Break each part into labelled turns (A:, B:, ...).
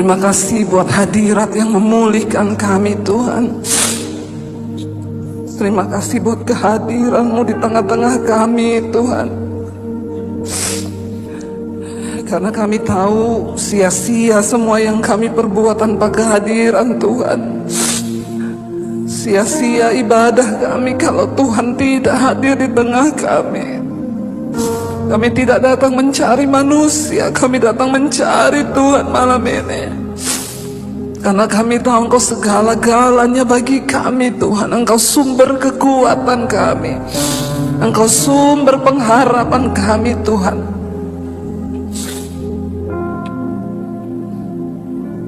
A: Terima kasih buat hadirat yang memulihkan kami Tuhan. Terima kasih buat kehadiran-Mu di tengah-tengah kami Tuhan. Karena kami tahu sia-sia semua yang kami perbuat tanpa kehadiran Tuhan. Sia-sia ibadah kami kalau Tuhan tidak hadir di tengah kami. Kami tidak datang mencari manusia, kami datang mencari Tuhan malam ini. Karena kami tahu Engkau segala-galanya bagi kami Tuhan. Engkau sumber kekuatan kami, Engkau sumber pengharapan kami Tuhan.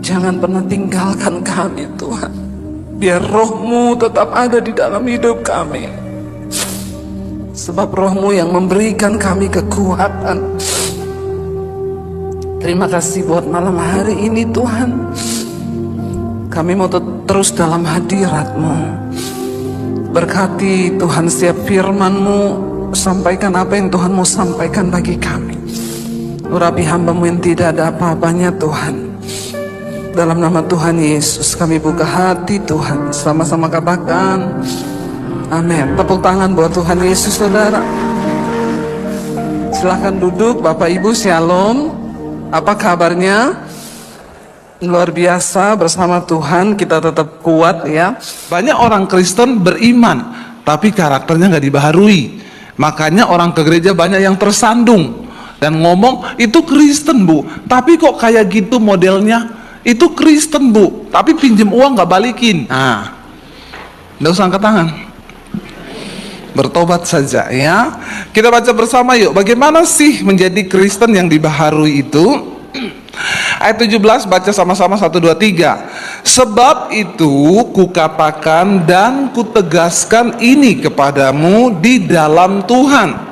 A: Jangan pernah tinggalkan kami Tuhan. Biar Roh-Mu tetap ada di dalam hidup kami. Sebab Roh-Mu yang memberikan kami kekuatan. Terima kasih buat malam hari ini Tuhan. Kami mau terus dalam hadirat-Mu. Berkati Tuhan setiap firman-Mu. Sampaikan apa yang Tuhan mau sampaikan bagi kami. Urapi hamba-Mu yang tidak ada apa-apanya Tuhan. Dalam nama Tuhan Yesus kami buka hati Tuhan. Sama-sama katakan amin. Tepuk tangan buat Tuhan Yesus saudara. Silahkan duduk. Bapak Ibu shalom. Apa kabarnya? Luar biasa, bersama Tuhan kita tetap kuat ya. Banyak orang Kristen beriman tapi karakternya gak dibaharui. Makanya orang ke gereja banyak yang tersandung dan ngomong itu Kristen bu, tapi kok kayak gitu modelnya. Itu Kristen bu, tapi pinjem uang gak balikin. Nah, gak usah angkat tangan, bertobat saja ya. Kita baca bersama yuk, bagaimana sih menjadi Kristen yang dibaharui itu. Ayat 17 baca sama-sama 1, 2, 3. Sebab itu kukatakan dan kutegaskan ini kepadamu di dalam Tuhan.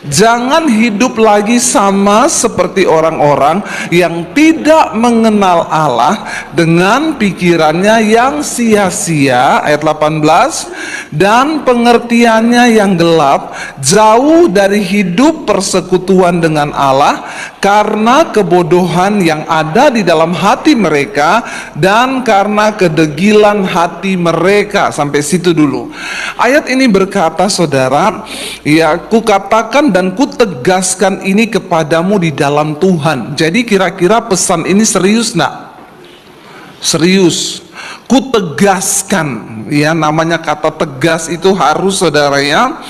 A: Jangan hidup lagi sama seperti orang-orang yang tidak mengenal Allah dengan pikirannya yang sia-sia, ayat 18, dan pengertiannya yang gelap, jauh dari hidup persekutuan dengan Allah karena kebodohan yang ada di dalam hati mereka dan karena kedegilan hati mereka. Sampai situ dulu. Ayat ini berkata saudara, ya kukatakan dan kutegaskan ini kepadamu di dalam Tuhan. Jadi kira-kira pesan ini serius nak? Serius. Kutegaskan, ya namanya kata tegas itu harus saudara ya.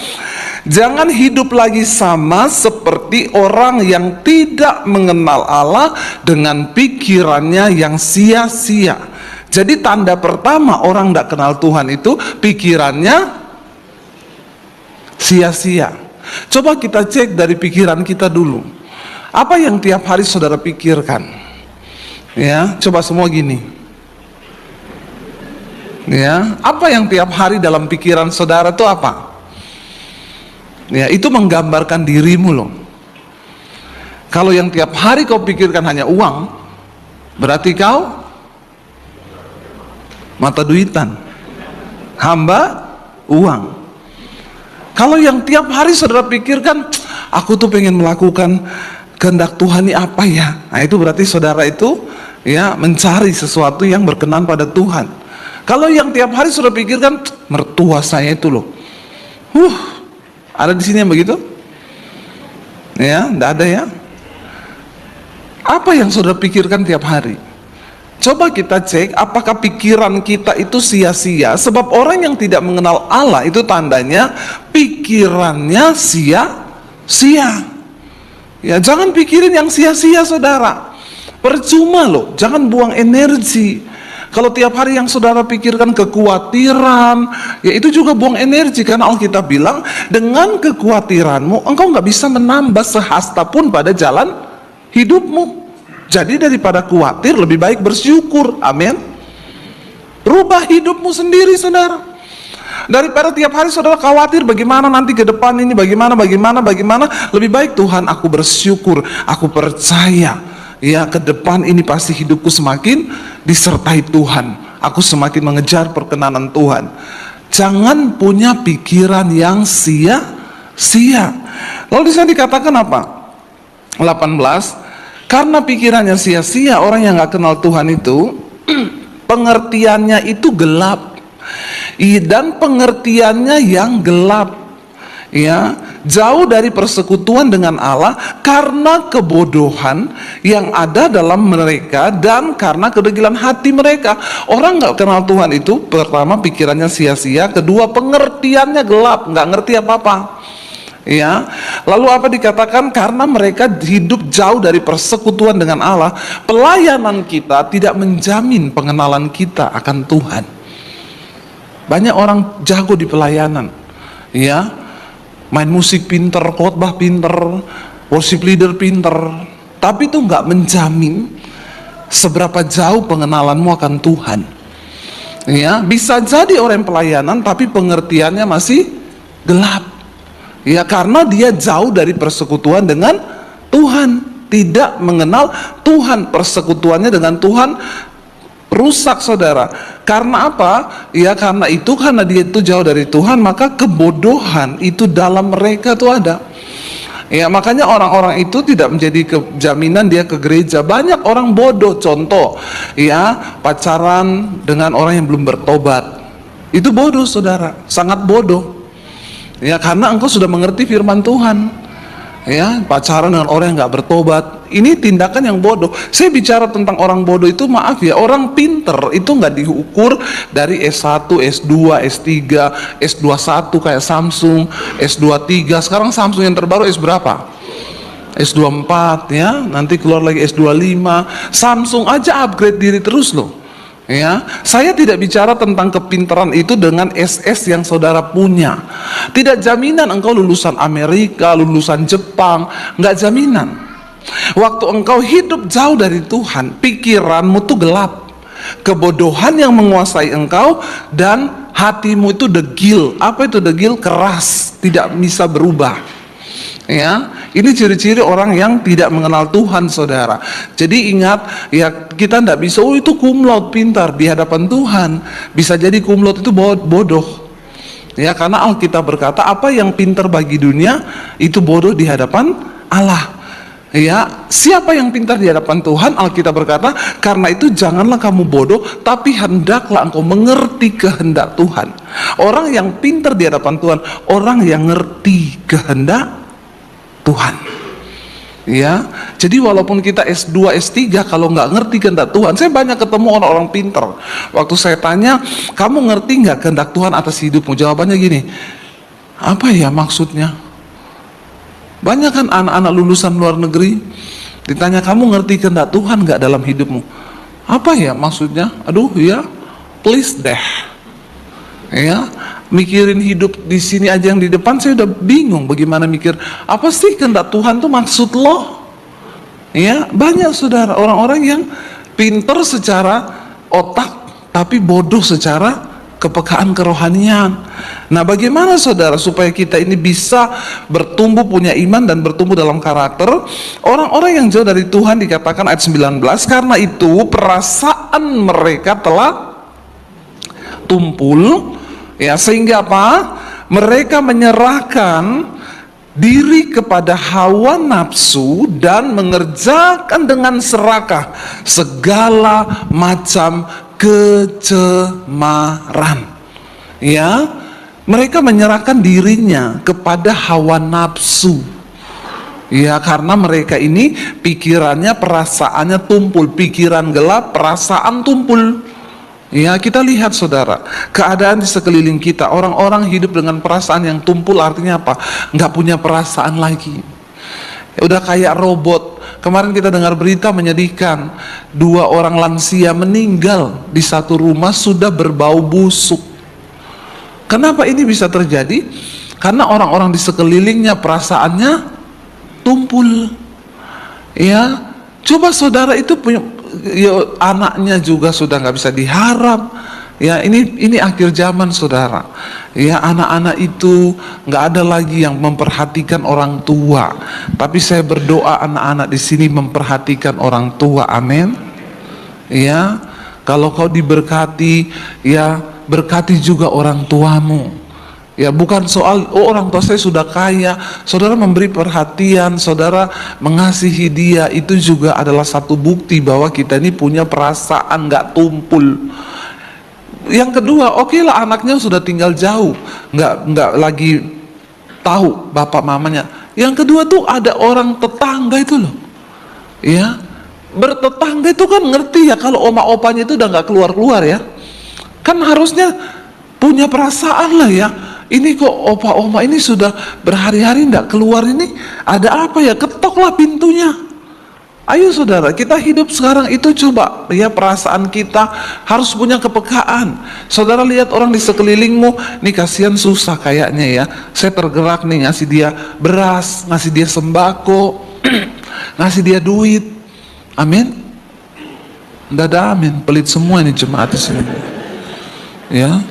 A: Jangan hidup lagi sama seperti orang yang tidak mengenal Allah dengan pikirannya yang sia-sia. Jadi tanda pertama orang tidak kenal Tuhan itu pikirannya sia-sia. Coba kita cek dari pikiran kita dulu. Apa yang tiap hari saudara pikirkan? Ya, coba semua gini. Ya, apa yang tiap hari dalam pikiran saudara itu apa? Ya, itu menggambarkan dirimu loh. Kalau yang tiap hari kau pikirkan hanya uang, berarti kau mata duitan, hamba uang. Kalau yang tiap hari saudara pikirkan, aku tuh pengen melakukan kehendak Tuhan ini apa ya? Nah itu berarti saudara itu ya mencari sesuatu yang berkenan pada Tuhan. Kalau yang tiap hari saudara pikirkan, mertua saya itu loh, ada di sini yang begitu? Ya, enggak ada ya? Apa yang saudara pikirkan tiap hari? Coba kita cek apakah pikiran kita itu sia-sia. Sebab orang yang tidak mengenal Allah itu tandanya pikirannya sia-sia. Ya, jangan pikirin yang sia-sia saudara. Percuma loh, jangan buang energi. Kalau tiap hari yang saudara pikirkan kekhawatiran, ya itu juga buang energi. Karena Alkitab bilang dengan kekhawatiranmu engkau gak bisa menambah sehasta pun pada jalan hidupmu. Jadi daripada khawatir lebih baik bersyukur. Amin. Rubah hidupmu sendiri saudara. Daripada tiap hari saudara khawatir bagaimana nanti ke depan ini, bagaimana, lebih baik Tuhan aku bersyukur, aku percaya ya ke depan ini pasti hidupku semakin disertai Tuhan, aku semakin mengejar perkenanan Tuhan. Jangan punya pikiran yang sia-sia. Lalu di sana dikatakan apa? 18, Karena pikirannya sia-sia, orang yang nggak kenal Tuhan itu pengertiannya itu gelap, dan pengertiannya yang gelap, ya, jauh dari persekutuan dengan Allah karena kebodohan yang ada dalam mereka dan karena kedegilan hati mereka. Orang nggak kenal Tuhan itu, pertama pikirannya sia-sia, kedua pengertiannya gelap, nggak ngerti apa-apa. Ya, lalu apa dikatakan? Karena mereka hidup jauh dari persekutuan dengan Allah, pelayanan kita tidak menjamin pengenalan kita akan Tuhan. Banyak orang jago di pelayanan, ya, main musik pinter, khotbah pinter, worship leader pinter, tapi itu nggak menjamin seberapa jauh pengenalanmu akan Tuhan. Ya, bisa jadi orang pelayanan tapi pengertiannya masih gelap. Ya, karena dia jauh dari persekutuan dengan Tuhan, tidak mengenal Tuhan. Persekutuannya dengan Tuhan rusak, saudara. Karena apa? Ya, karena dia itu jauh dari Tuhan, maka kebodohan itu dalam mereka tuh ada. Ya, makanya orang-orang itu tidak menjadi jaminan dia ke gereja. Banyak orang bodoh, contoh, ya, pacaran dengan orang yang belum bertobat. Itu bodoh, saudara, sangat bodoh. Ya, karena engkau sudah mengerti firman Tuhan. Ya, pacaran dengan orang yang nggak bertobat, ini tindakan yang bodoh. Saya bicara tentang orang bodoh itu, maaf ya, orang pinter itu nggak diukur dari S1, S2, S3, S21 kayak Samsung, S23. Sekarang Samsung yang terbaru S berapa? S24, ya, nanti keluar lagi S25. Samsung aja upgrade diri terus loh. Ya, saya tidak bicara tentang kepintaran itu dengan SS yang saudara punya. Tidak jaminan engkau lulusan Amerika, lulusan Jepang, nggak jaminan. Waktu engkau hidup jauh dari Tuhan, pikiranmu tuh gelap, kebodohan yang menguasai engkau, dan hatimu itu degil. Apa itu degil? Keras, tidak bisa berubah. Ya, ini ciri-ciri orang yang tidak mengenal Tuhan, saudara. Jadi ingat, ya, kita tidak bisa, oh itu cum laude pintar di hadapan Tuhan. Bisa jadi cum laude itu bodoh. Ya, karena Alkitab berkata apa yang pintar bagi dunia itu bodoh di hadapan Allah. Ya, siapa yang pintar di hadapan Tuhan? Alkitab berkata, karena itu janganlah kamu bodoh, tapi hendaklah engkau mengerti kehendak Tuhan. Orang yang pintar di hadapan Tuhan, orang yang ngerti kehendak Tuhan. Ya, jadi walaupun kita S2, S3, kalau nggak ngerti kehendak Tuhan, saya banyak ketemu orang-orang pintar. Waktu saya tanya, kamu ngerti nggak kehendak Tuhan atas hidupmu? Jawabannya gini, apa ya maksudnya? Banyak kan anak-anak lulusan luar negeri, ditanya kamu ngerti kehendak Tuhan nggak dalam hidupmu? Apa ya maksudnya? Aduh ya, please deh. Ya, mikirin hidup di sini aja yang di depan saya udah bingung bagaimana mikir apa sih kehendak Tuhan tuh maksud lo. Ya, banyak saudara orang-orang yang pinter secara otak tapi bodoh secara kepekaan kerohanian. Nah, bagaimana saudara supaya kita ini bisa bertumbuh punya iman dan bertumbuh dalam karakter? Orang-orang yang jauh dari Tuhan dikatakan ayat 19, karena itu perasaan mereka telah tumpul. Ya, sehingga apa? Mereka menyerahkan diri kepada hawa nafsu dan mengerjakan dengan serakah segala macam kecemaran. Ya, mereka menyerahkan dirinya kepada hawa nafsu. Ya, karena mereka ini pikirannya, perasaannya tumpul, pikiran gelap, perasaan tumpul. Ya, kita lihat saudara, keadaan di sekeliling kita, orang-orang hidup dengan perasaan yang tumpul, artinya apa? Nggak punya perasaan lagi. Udah kayak robot. Kemarin kita dengar berita menyedihkan, 2 orang lansia meninggal di satu rumah sudah berbau busuk. Kenapa ini bisa terjadi? Karena orang-orang di sekelilingnya perasaannya tumpul. Ya, coba saudara itu punya, ya, anaknya juga sudah nggak bisa diharap. Ya, ini akhir zaman saudara. Ya, anak-anak itu nggak ada lagi yang memperhatikan orang tua. Tapi saya berdoa anak-anak di sini memperhatikan orang tua. Amin. Ya, kalau kau diberkati, ya berkati juga orang tuamu. Ya, bukan soal orang tua saya sudah kaya, saudara memberi perhatian, saudara mengasihi dia, itu juga adalah satu bukti bahwa kita ini punya perasaan, nggak tumpul. Yang kedua, oke lah anaknya sudah tinggal jauh, nggak lagi tahu bapak mamanya. Yang kedua tuh ada orang tetangga itu loh, ya, bertetangga itu kan ngerti ya kalau oma opanya itu udah nggak keluar ya, kan harusnya punya perasaan lah ya. Ini kok opa oma ini sudah berhari-hari nggak keluar, ini ada apa ya? Ketoklah pintunya. Ayo saudara, kita hidup sekarang itu coba ya, perasaan kita harus punya kepekaan. Saudara lihat orang di sekelilingmu, nih kasihan susah kayaknya ya. Saya tergerak nih ngasih dia beras, ngasih dia sembako, ngasih dia duit. Amin. Nggak ada amin, pelit semua ini jemaat di sini. Ya.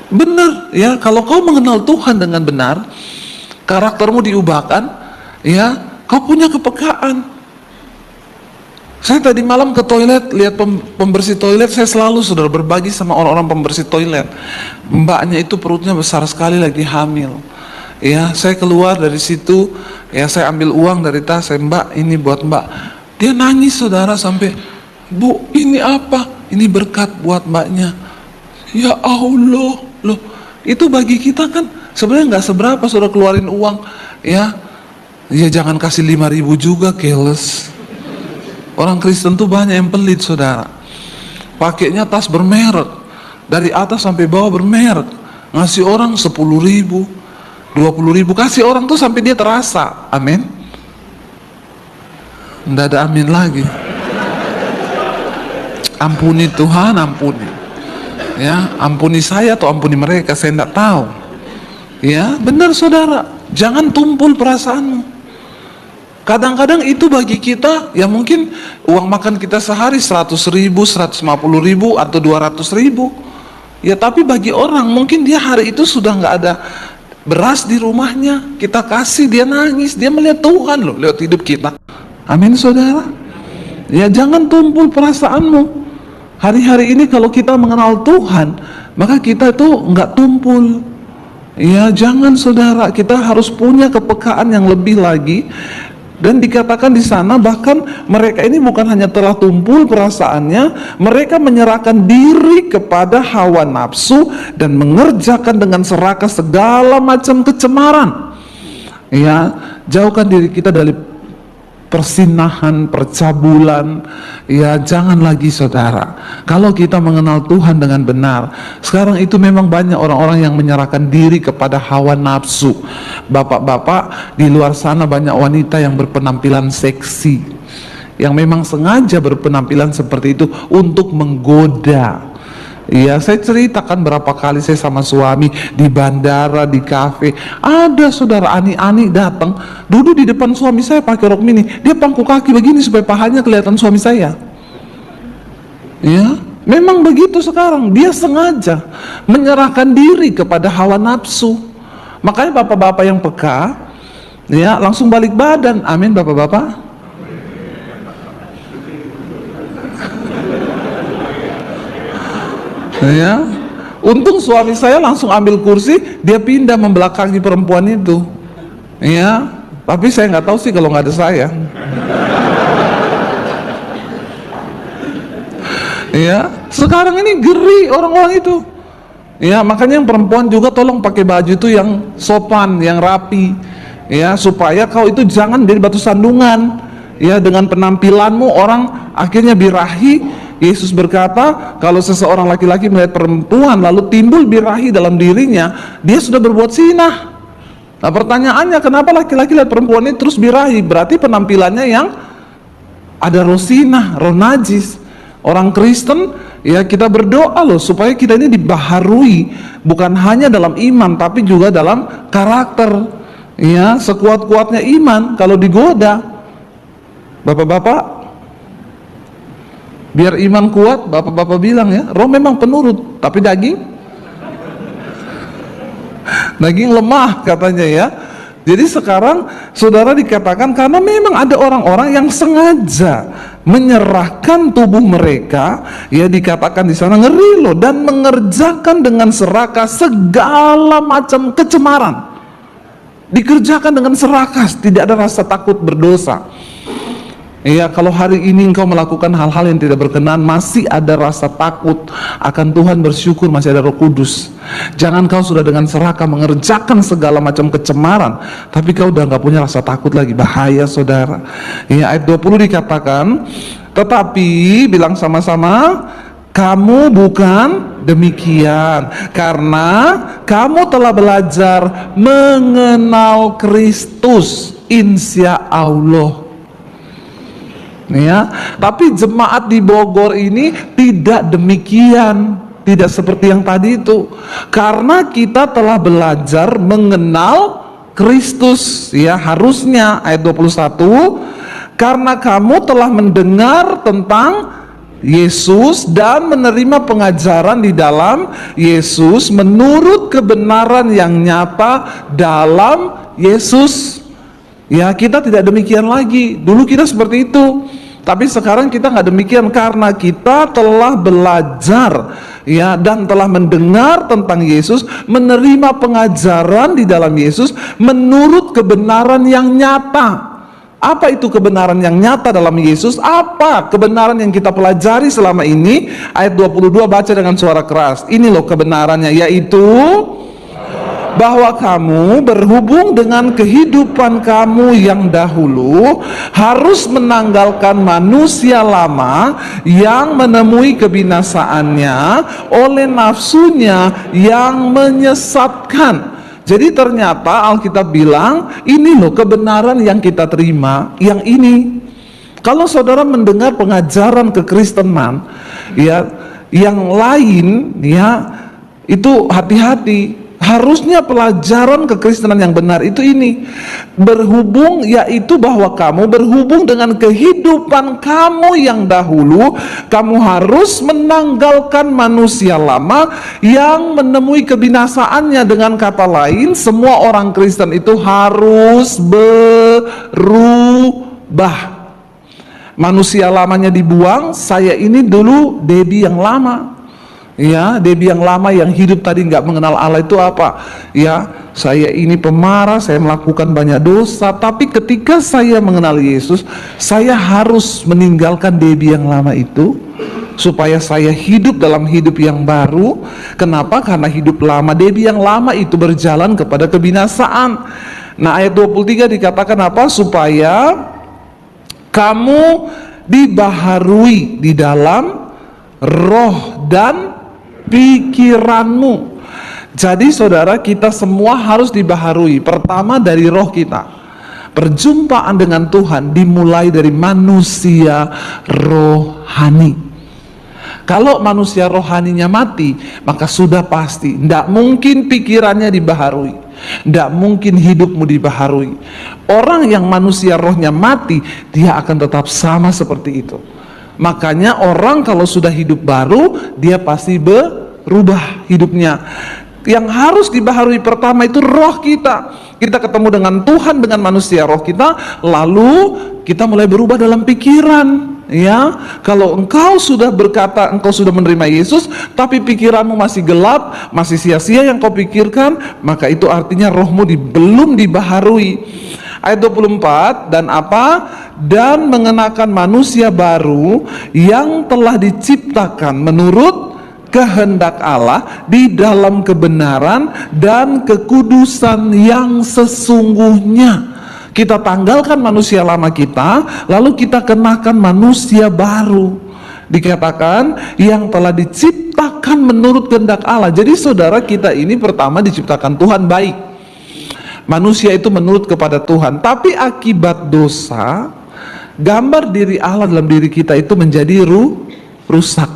A: Benar ya, kalau kau mengenal Tuhan dengan benar, karaktermu diubahkan, ya, kau punya kepekaan. Saya tadi malam ke toilet, lihat pembersih toilet, saya selalu saudara berbagi sama orang-orang pembersih toilet. Mbaknya itu perutnya besar sekali, lagi hamil. Ya, saya keluar dari situ, ya saya ambil uang dari tas, saya, Mbak ini buat Mbak. Dia nangis saudara sampai, Bu ini apa? Ini berkat buat Mbaknya. Ya Allah. Loh, itu bagi kita kan sebenarnya nggak seberapa, saudara keluarin uang, ya jangan kasih 5.000 juga, keles. Orang Kristen tuh banyak yang pelit saudara, pakainya tas bermerek, dari atas sampai bawah bermerek, ngasih orang 10.000, 20.000, kasih orang tuh sampai dia terasa, amin. Nggak ada amin lagi. Ampuni Tuhan, ampuni. Ya, ampuni saya atau ampuni mereka, saya tidak tahu. Ya, benar saudara, jangan tumpul perasaanmu. Kadang-kadang itu bagi kita, ya mungkin uang makan kita sehari 100.000, 150.000 atau 200.000. Ya, tapi bagi orang mungkin dia hari itu sudah nggak ada beras di rumahnya, kita kasih, dia nangis, dia melihat Tuhan loh lewat hidup kita. Amin saudara. Ya, jangan tumpul perasaanmu. Hari-hari ini kalau kita mengenal Tuhan, maka kita itu nggak tumpul. Ya, jangan saudara, kita harus punya kepekaan yang lebih lagi. Dan dikatakan di sana bahkan mereka ini bukan hanya telah tumpul perasaannya, mereka menyerahkan diri kepada hawa nafsu dan mengerjakan dengan serakah segala macam kecemaran. Ya, jauhkan diri kita dari persinahan, percabulan. Ya, jangan lagi saudara. Kalau kita mengenal Tuhan dengan benar, sekarang itu memang banyak orang-orang yang menyerahkan diri kepada hawa nafsu. Bapak-bapak di luar sana banyak wanita yang berpenampilan seksi, yang memang sengaja berpenampilan seperti itu untuk menggoda. Iya, saya ceritakan berapa kali saya sama suami di bandara, di kafe, ada saudara ani-ani datang, duduk di depan suami saya pakai rok mini, dia pangku kaki begini supaya pahanya kelihatan suami saya. Ya, memang begitu sekarang, dia sengaja menyerahkan diri kepada hawa nafsu. Makanya bapak-bapak yang peka, ya langsung balik badan, amin bapak-bapak. Ya, untung suami saya langsung ambil kursi, dia pindah membelakangi perempuan itu. Ya, tapi saya nggak tahu sih kalau nggak ada saya. Ya, sekarang ini geri orang-orang itu. Ya, makanya yang perempuan juga tolong pakai baju itu yang sopan, yang rapi. Ya, supaya kau itu jangan jadi batu sandungan. Ya, dengan penampilanmu orang akhirnya birahi. Yesus berkata, kalau seseorang laki-laki melihat perempuan lalu timbul birahi dalam dirinya, dia sudah berbuat zina. Nah, pertanyaannya, kenapa laki-laki lihat perempuan ini terus birahi? Berarti penampilannya yang ada roh zina, roh najis. Orang Kristen, ya kita berdoa loh supaya kita ini dibaharui, bukan hanya dalam iman tapi juga dalam karakter. Ya, sekuat-kuatnya iman kalau digoda. Bapak-bapak, biar iman kuat, bapak-bapak bilang ya, roh memang penurut, tapi daging lemah katanya ya. Jadi sekarang saudara dikatakan karena memang ada orang-orang yang sengaja menyerahkan tubuh mereka, ya dikatakan di sana ngeri loh, dan mengerjakan dengan serakah segala macam kecemaran. Dikerjakan dengan serakah, tidak ada rasa takut berdosa. Ya, kalau hari ini engkau melakukan hal-hal yang tidak berkenan, masih ada rasa takut akan Tuhan, bersyukur masih ada Roh Kudus. Jangan kau sudah dengan serakah mengerjakan segala macam kecemaran, tapi kau udah gak punya rasa takut lagi. Bahaya, saudara. Ya, ayat 20 dikatakan, tetapi bilang sama-sama, kamu bukan demikian, karena kamu telah belajar mengenal Kristus, insya Allah. Ya, tapi jemaat di Bogor ini tidak demikian, tidak seperti yang tadi itu. Karena kita telah belajar mengenal Kristus, ya harusnya ayat 21, karena kamu telah mendengar tentang Yesus dan menerima pengajaran di dalam Yesus menurut kebenaran yang nyata dalam Yesus. Ya, kita tidak demikian lagi. Dulu kita seperti itu, tapi sekarang kita nggak demikian, karena kita telah belajar, ya, dan telah mendengar tentang Yesus, menerima pengajaran di dalam Yesus menurut kebenaran yang nyata. Apa itu kebenaran yang nyata dalam Yesus? Apa kebenaran yang kita pelajari selama ini? Ayat 22, baca dengan suara keras. Ini loh kebenarannya, yaitu bahwa kamu berhubung dengan kehidupan kamu yang dahulu harus menanggalkan manusia lama yang menemui kebinasaannya oleh nafsunya yang menyesatkan. Jadi ternyata Alkitab bilang, ini loh kebenaran yang kita terima, yang ini. Kalau saudara mendengar pengajaran kekristenan, ya, yang lain, ya, itu hati-hati. Harusnya pelajaran kekristenan yang benar itu ini, berhubung, yaitu bahwa kamu berhubung dengan kehidupan kamu yang dahulu, kamu harus menanggalkan manusia lama yang menemui kebinasaannya. Dengan kata lain, semua orang Kristen itu harus berubah. Manusia lamanya dibuang. Saya ini dulu Debbie yang lama, ya, Debbie yang lama yang hidup tadi nggak mengenal Allah itu apa? Ya, saya ini pemarah, saya melakukan banyak dosa. Tapi ketika saya mengenal Yesus, saya harus meninggalkan Debbie yang lama itu, supaya saya hidup dalam hidup yang baru. Kenapa? Karena hidup lama, Debbie yang lama itu berjalan kepada kebinasaan. Nah, ayat 23 dikatakan apa? Supaya kamu dibaharui di dalam roh dan pikiranmu. Jadi saudara, kita semua harus dibaharui. Pertama dari roh kita. Perjumpaan dengan Tuhan dimulai dari manusia rohani. Kalau manusia rohaninya mati, maka sudah pasti tidak mungkin pikirannya dibaharui, tidak mungkin hidupmu dibaharui. Orang yang manusia rohnya mati, dia akan tetap sama seperti itu. Makanya orang kalau sudah hidup baru, dia pasti berubah hidupnya. Yang harus dibaharui pertama itu roh kita. Kita ketemu dengan Tuhan, dengan manusia roh kita, lalu kita mulai berubah dalam pikiran. Ya, kalau engkau sudah berkata engkau sudah menerima Yesus, tapi pikiranmu masih gelap, masih sia-sia yang kau pikirkan, maka itu artinya rohmu belum dibaharui. Ayat 24, dan apa? Dan mengenakan manusia baru yang telah diciptakan menurut kehendak Allah di dalam kebenaran dan kekudusan yang sesungguhnya. Kita tanggalkan manusia lama kita, lalu kita kenakan manusia baru. Dikatakan yang telah diciptakan menurut kehendak Allah. Jadi saudara, kita ini pertama diciptakan Tuhan baik. Manusia itu menurut kepada Tuhan. Tapi akibat dosa, gambar diri Allah dalam diri kita itu menjadi rusak.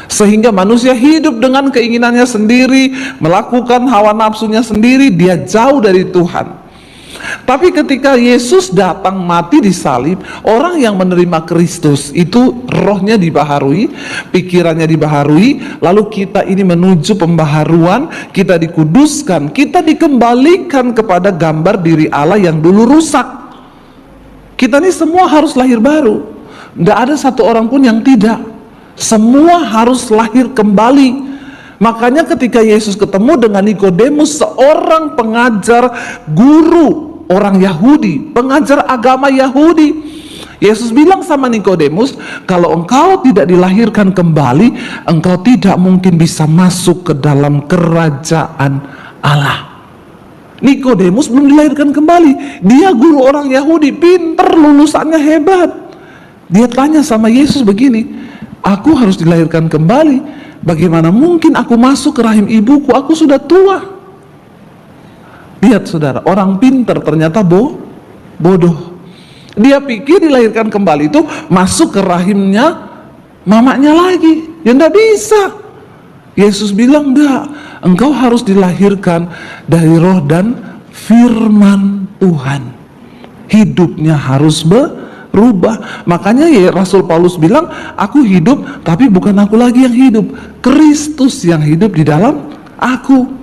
A: Sehingga manusia hidup dengan keinginannya sendiri, melakukan hawa nafsunya sendiri, dia jauh dari Tuhan. Tapi ketika Yesus datang mati di salib, orang yang menerima Kristus itu rohnya dibaharui, pikirannya dibaharui, lalu kita ini menuju pembaharuan, kita dikuduskan, kita dikembalikan kepada gambar diri Allah yang dulu rusak. Kita ini semua harus lahir baru. Tidak ada satu orang pun yang tidak. Semua harus lahir kembali. Makanya ketika Yesus ketemu dengan Nikodemus, seorang pengajar guru orang Yahudi, pengajar agama Yahudi, Yesus bilang sama Nikodemus, kalau engkau tidak dilahirkan kembali, engkau tidak mungkin bisa masuk ke dalam kerajaan Allah. Nikodemus belum dilahirkan kembali. Dia guru orang Yahudi, pinter, lulusannya hebat. Dia tanya sama Yesus begini, aku harus dilahirkan kembali. Bagaimana mungkin aku masuk ke rahim ibuku? Aku sudah tua. Lihat saudara, orang pinter ternyata bodoh. Dia pikir dilahirkan kembali itu masuk ke rahimnya mamanya lagi. Ya enggak bisa. Yesus bilang, enggak, engkau harus dilahirkan dari roh dan firman Tuhan. Hidupnya harus berubah. Makanya ya Rasul Paulus bilang, aku hidup tapi bukan aku lagi yang hidup, Kristus yang hidup di dalam aku.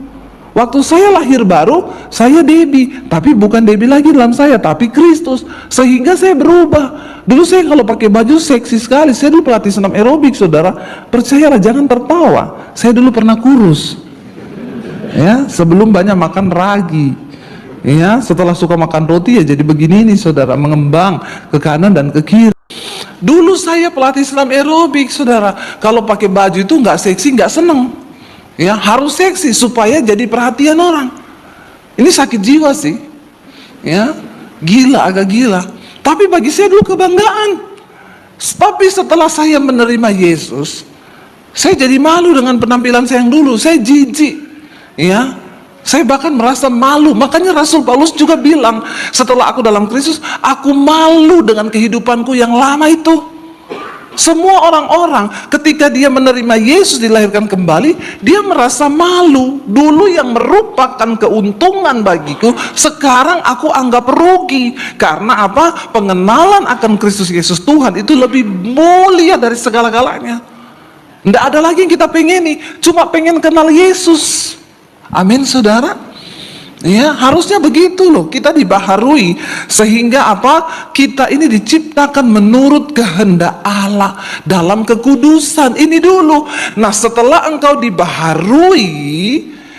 A: Waktu saya lahir baru, saya Debbie, tapi bukan Debbie lagi dalam saya, tapi Kristus. Sehingga saya berubah. Dulu saya kalau pakai baju seksi sekali. Saya dulu pelatih senam aerobik, saudara. Percayalah, jangan tertawa. Saya dulu pernah kurus. Ya, sebelum banyak makan ragi. Ya, setelah suka makan roti ya jadi begini nih, saudara, mengembang ke kanan dan ke kiri. Dulu saya pelatih senam aerobik, saudara. Kalau pakai baju itu nggak seksi, nggak seneng. Ya, harus seksi supaya jadi perhatian orang. Ini sakit jiwa sih. Ya, gila, agak gila. Tapi bagi saya dulu kebanggaan. Tapi setelah saya menerima Yesus, saya jadi malu dengan penampilan saya yang dulu. Saya jijik. Ya, saya bahkan merasa malu. Makanya Rasul Paulus juga bilang, setelah aku dalam Kristus, aku malu dengan kehidupanku yang lama itu. Semua orang-orang ketika dia menerima Yesus dilahirkan kembali, dia merasa malu. Dulu yang merupakan keuntungan bagiku, sekarang aku anggap rugi. Karena apa? Pengenalan akan Kristus Yesus Tuhan itu lebih mulia dari segala-galanya. Tidak ada lagi yang kita pengeni, cuma pengen kenal Yesus. Amin, saudara. Ya, harusnya begitu loh, kita dibaharui sehingga apa? Kita ini diciptakan menurut kehendak Allah dalam kekudusan. Ini dulu. Nah, setelah engkau dibaharui,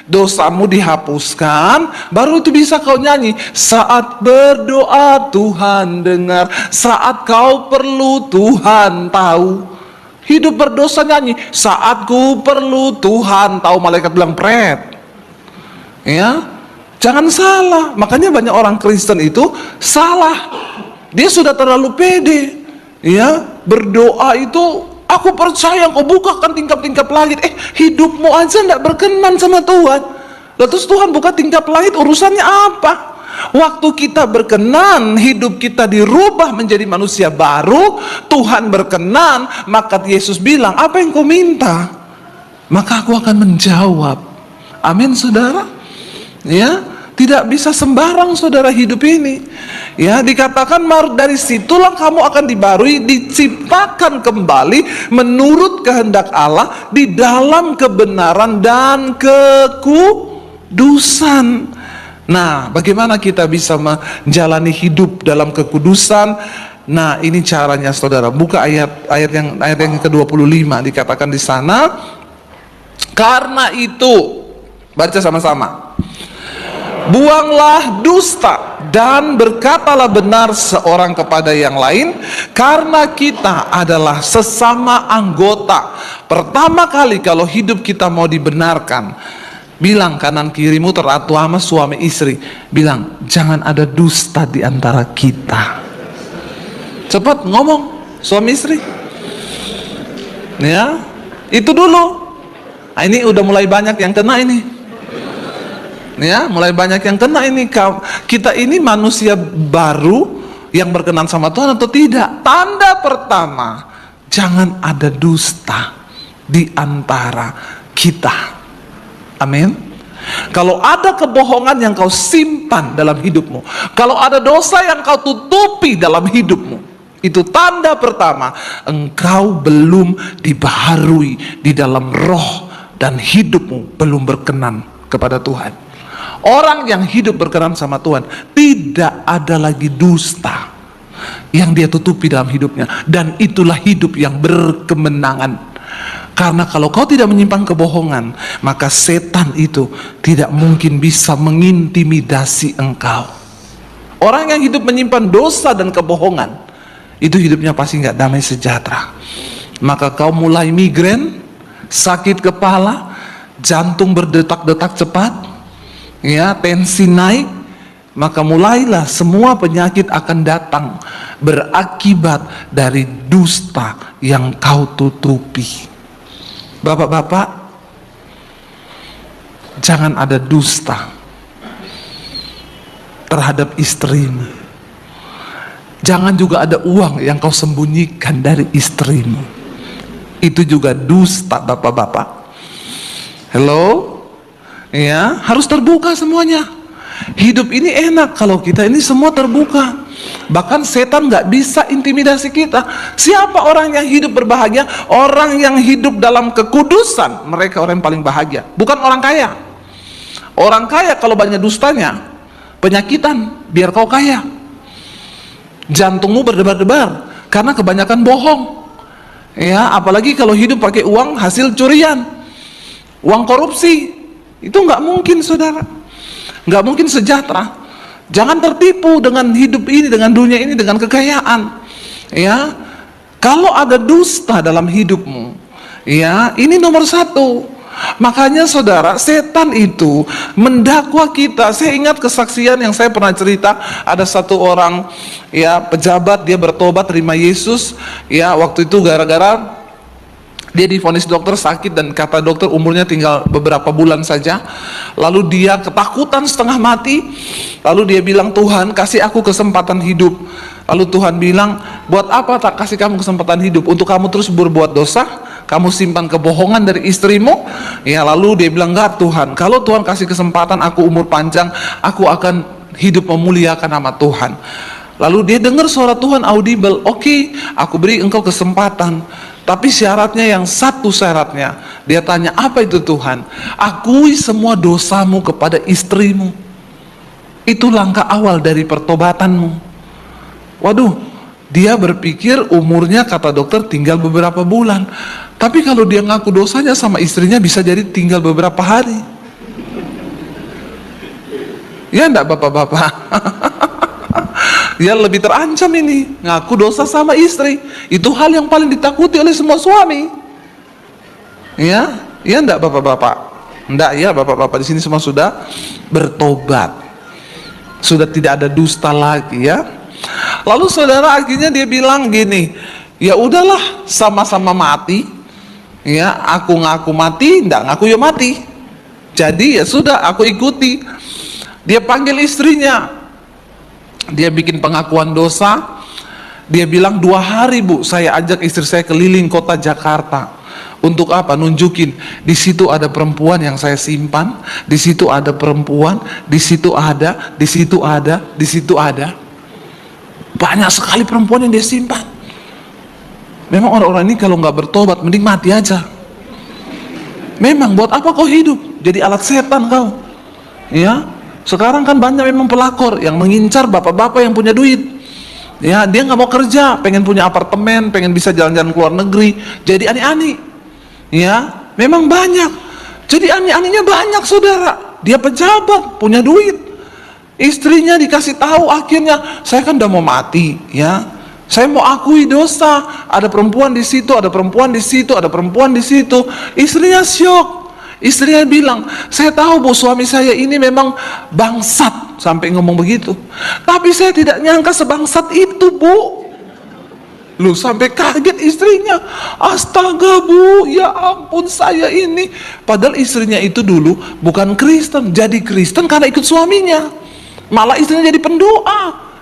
A: dosamu dihapuskan, baru itu bisa kau nyanyi, saat berdoa Tuhan dengar, saat kau perlu Tuhan tahu. Hidup berdosa nyanyi, saat ku perlu Tuhan tahu. Malaikat bilang pret. Ya, jangan salah. Makanya banyak orang Kristen itu salah. Dia sudah terlalu pede. Ya, berdoa itu aku percaya engkau bukakan tingkap-tingkap langit. Hidupmu aja tidak berkenan sama Tuhan. Lalu terus Tuhan buka tingkap langit, urusannya apa? Waktu kita berkenan, hidup kita dirubah menjadi manusia baru, Tuhan berkenan, maka Yesus bilang, apa yang kau minta? Maka aku akan menjawab. Amin, saudara. Ya, tidak bisa sembarang saudara hidup ini. Ya, dikatakan dari situlah kamu akan dibarui, diciptakan kembali menurut kehendak Allah di dalam kebenaran dan kekudusan. Nah, bagaimana kita bisa menjalani hidup dalam kekudusan? Nah, ini caranya saudara. Buka ayat yang ke-25, dikatakan di sana, karena itu, baca sama-sama. Buanglah dusta dan berkatalah benar seorang kepada yang lain, karena kita adalah sesama anggota. Pertama kali kalau hidup kita mau dibenarkan, bilang kanan kirimu terutama suami istri, bilang jangan ada dusta di antara kita. Cepat ngomong suami istri. Ya, itu dulu. Nah, ini udah mulai banyak yang kena ini. Ya, mulai banyak yang kena ini. Kita ini manusia baru yang berkenan sama Tuhan atau tidak? Tanda pertama, jangan ada dusta di antara kita. Amin. Kalau ada kebohongan yang kau simpan dalam hidupmu, kalau ada dosa yang kau tutupi dalam hidupmu, itu tanda pertama engkau belum dibaharui di dalam roh dan hidupmu belum berkenan kepada Tuhan. Orang yang hidup berkenan sama Tuhan tidak ada lagi dusta. yang dia tutupi dalam hidupnya, dan itulah hidup yang berkemenangan. Karena kalau kau tidak menyimpan kebohongan, maka setan itu tidak mungkin bisa mengintimidasi engkau. Orang yang hidup menyimpan dosa dan kebohongan, itu hidupnya pasti nggak damai sejahtera. Maka kau mulai migrain, sakit kepala, jantung berdetak-detak cepat, ya, tensi naik, maka mulailah semua penyakit akan datang berakibat dari dusta yang kau tutupi. Bapak-bapak, jangan ada dusta terhadap istrimu. Jangan juga ada uang yang kau sembunyikan dari istrimu. Itu juga dusta, bapak-bapak. Hello? Ya, harus terbuka semuanya. Hidup ini enak kalau kita ini semua terbuka. Bahkan setan gak bisa intimidasi kita. Siapa orang yang hidup berbahagia? Orang yang hidup dalam kekudusan. Mereka orang yang paling bahagia, bukan orang kaya. Orang kaya kalau banyak dustanya, penyakitan, biar kau kaya. Jantungmu berdebar-debar karena kebanyakan bohong. Ya, apalagi kalau hidup pakai uang hasil curian, uang korupsi. Itu nggak mungkin, saudara. Nggak mungkin sejahtera. Jangan tertipu dengan hidup ini, dengan dunia ini, dengan kekayaan. Ya, kalau ada dusta dalam hidupmu, ya, ini nomor satu. Makanya saudara, setan itu mendakwa kita. Saya ingat kesaksian yang saya pernah cerita. Ada satu orang, ya, pejabat, dia bertobat terima Yesus. Ya, waktu itu gara-gara dia divonis dokter sakit, dan kata dokter umurnya tinggal beberapa bulan saja. Lalu dia ketakutan setengah mati. Lalu dia bilang, Tuhan kasih aku kesempatan hidup. Lalu Tuhan bilang, buat apa tak kasih kamu kesempatan hidup? Untuk kamu terus berbuat dosa, kamu simpan kebohongan dari istrimu. Ya, lalu dia bilang, enggak Tuhan, kalau Tuhan kasih kesempatan aku umur panjang, aku akan hidup memuliakan nama Tuhan. Lalu dia dengar suara Tuhan audible. Oke, aku beri engkau kesempatan. Tapi syaratnya, yang satu syaratnya, dia tanya, apa itu Tuhan? Akui semua dosamu kepada istrimu. Itu langkah awal dari pertobatanmu. Waduh, dia berpikir umurnya kata dokter tinggal beberapa bulan. Tapi kalau dia ngaku dosanya sama istrinya, bisa jadi tinggal beberapa hari. Ya enggak bapak-bapak? Dia lebih terancam ini, ngaku dosa sama istri. Itu hal yang paling ditakuti oleh semua suami. Ya, ya enggak bapak-bapak? Enggak ya bapak-bapak, di sini semua sudah bertobat. Sudah tidak ada dusta lagi ya. Lalu saudara akhirnya dia bilang gini, ya udahlah sama-sama mati. Ya, aku ngaku mati, enggak ngaku ya mati. Jadi ya sudah, aku ikuti. Dia panggil istrinya. Dia bikin pengakuan dosa. Dia bilang 2 hari bu, saya ajak istri saya keliling kota Jakarta. Untuk apa? Nunjukin di situ ada perempuan yang saya simpan, di situ ada perempuan, di situ ada, di situ ada, di situ ada. Banyak sekali perempuan yang dia simpan. Memang orang-orang ini kalau nggak bertobat mending mati aja. Memang buat apa kau hidup? Jadi alat setan kau. Ya. Sekarang kan banyak memang pelakor yang mengincar bapak-bapak yang punya duit. Ya, dia nggak mau kerja, pengen punya apartemen, pengen bisa jalan-jalan ke luar negeri, jadi ani-ani. Ya, memang banyak. Jadi ani-aninya banyak saudara. Dia pejabat, punya duit. Istrinya dikasih tahu akhirnya, saya kan udah mau mati, ya. Saya mau akui dosa. Ada perempuan di situ, ada perempuan di situ, ada perempuan di situ. Istrinya syok. Istrinya bilang, saya tahu bu, suami saya ini memang bangsat, sampai ngomong begitu. Tapi saya tidak nyangka sebangsat itu bu. Lu sampai kaget istrinya. Astaga bu, ya ampun saya ini. Padahal istrinya itu dulu bukan Kristen, jadi Kristen karena ikut suaminya. Malah istrinya jadi pendoa,